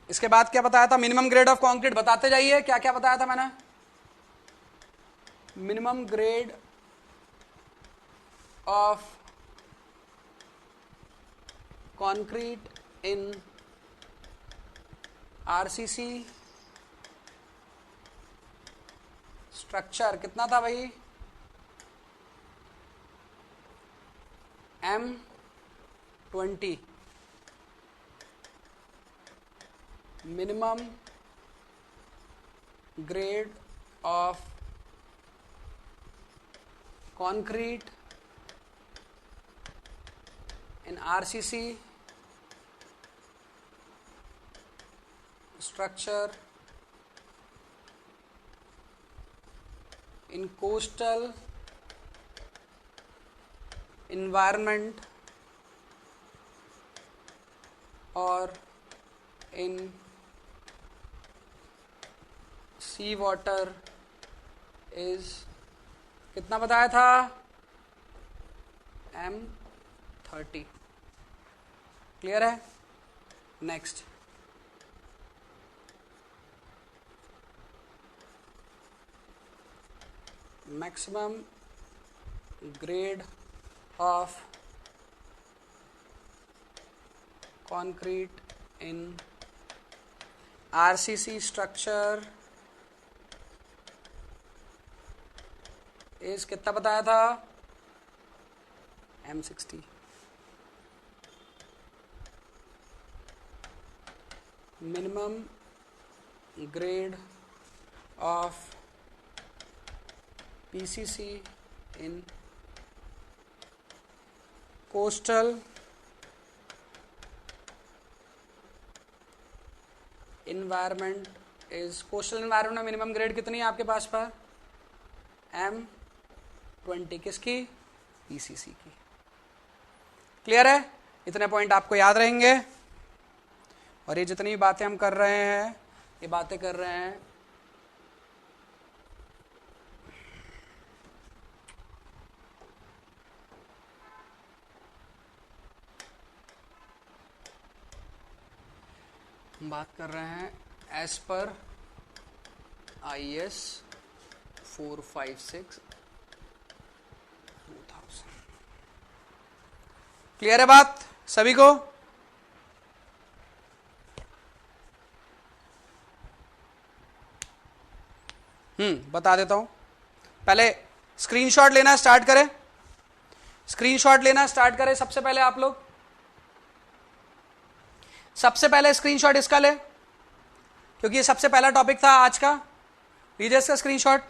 इसके बाद क्या बताया था, मिनिमम ग्रेड ऑफ कंक्रीट बताते जाइए, क्या क्या बताया था मैंने, minimum grade of concrete in RCC structure कितना था भाई, M20। Minimum grade of concrete in RCC structure in coastal environment or in sea water is कितना बताया था M30 क्लियर है। Next maximum grade of concrete in RCC structure is कितना बताया था M60। minimum grade of PCC in coastal environment is coastal environment में मिनिमम ग्रेड कितनी है आपके पास पर M20 किसकी PCC की। क्लियर है। इतने पॉइंट आपको याद रहेंगे और ये जितनी भी बातें हम कर रहे हैं ये बातें कर रहे हैं हम बात कर रहे हैं एज पर IS 456 2000। क्लियर है बात सभी को। बता देता हूं। पहले स्क्रीनशॉट लेना स्टार्ट करें। स्क्रीनशॉट लेना स्टार्ट करें सबसे पहले आप लोग। सबसे पहले स्क्रीनशॉट इसका ले क्योंकि ये सबसे पहला टॉपिक था आज का। लीजिए इसका स्क्रीनशॉट।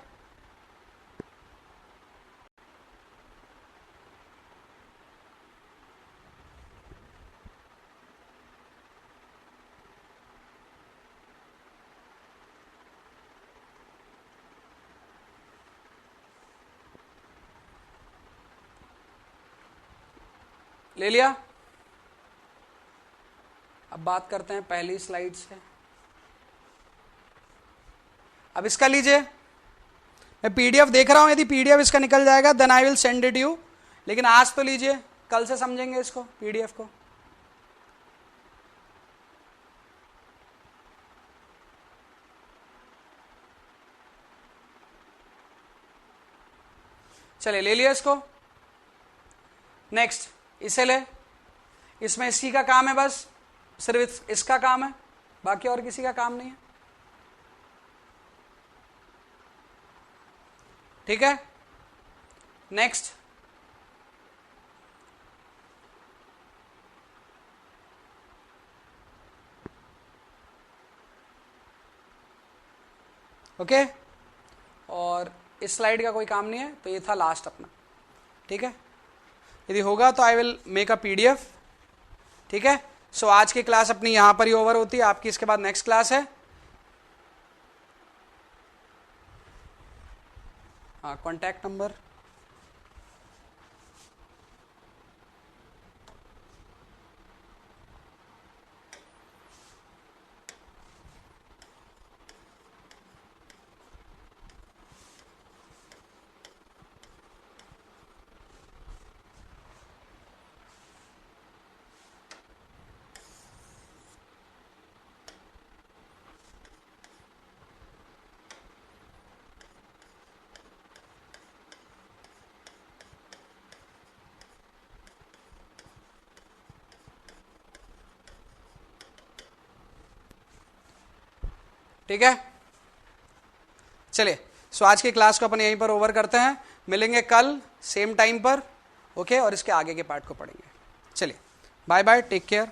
ले लिया। अब बात करते हैं पहली स्लाइड से। अब इसका लीजिए। मैं पीडीएफ देख रहा हूं, यदि पीडीएफ इसका निकल जाएगा then I will send it you, लेकिन आज तो लीजिए, कल से समझेंगे इसको पीडीएफ को। चलिए ले लिया इसको। नेक्स्ट इसे ले। इसमें इसी का काम है, बस सिर्फ इसका काम है, बाकी और किसी का काम नहीं है। ठीक है। Next okay. और इस स्लाइड का कोई काम नहीं है, तो ये था लास्ट अपना। ठीक है। यदि होगा तो I will make a PDF. ठीक है। सो आज की क्लास अपनी यहां पर ही ओवर होती है। आपकी इसके बाद नेक्स्ट क्लास है। हाँ, कॉन्टैक्ट नंबर ठीक है। चलिए, सो आज की क्लास को अपन यहीं पर ओवर करते हैं। मिलेंगे कल सेम टाइम पर। ओके। और इसके आगे के पार्ट को पढ़ेंगे। चलिए, बाय बाय, टेक केयर।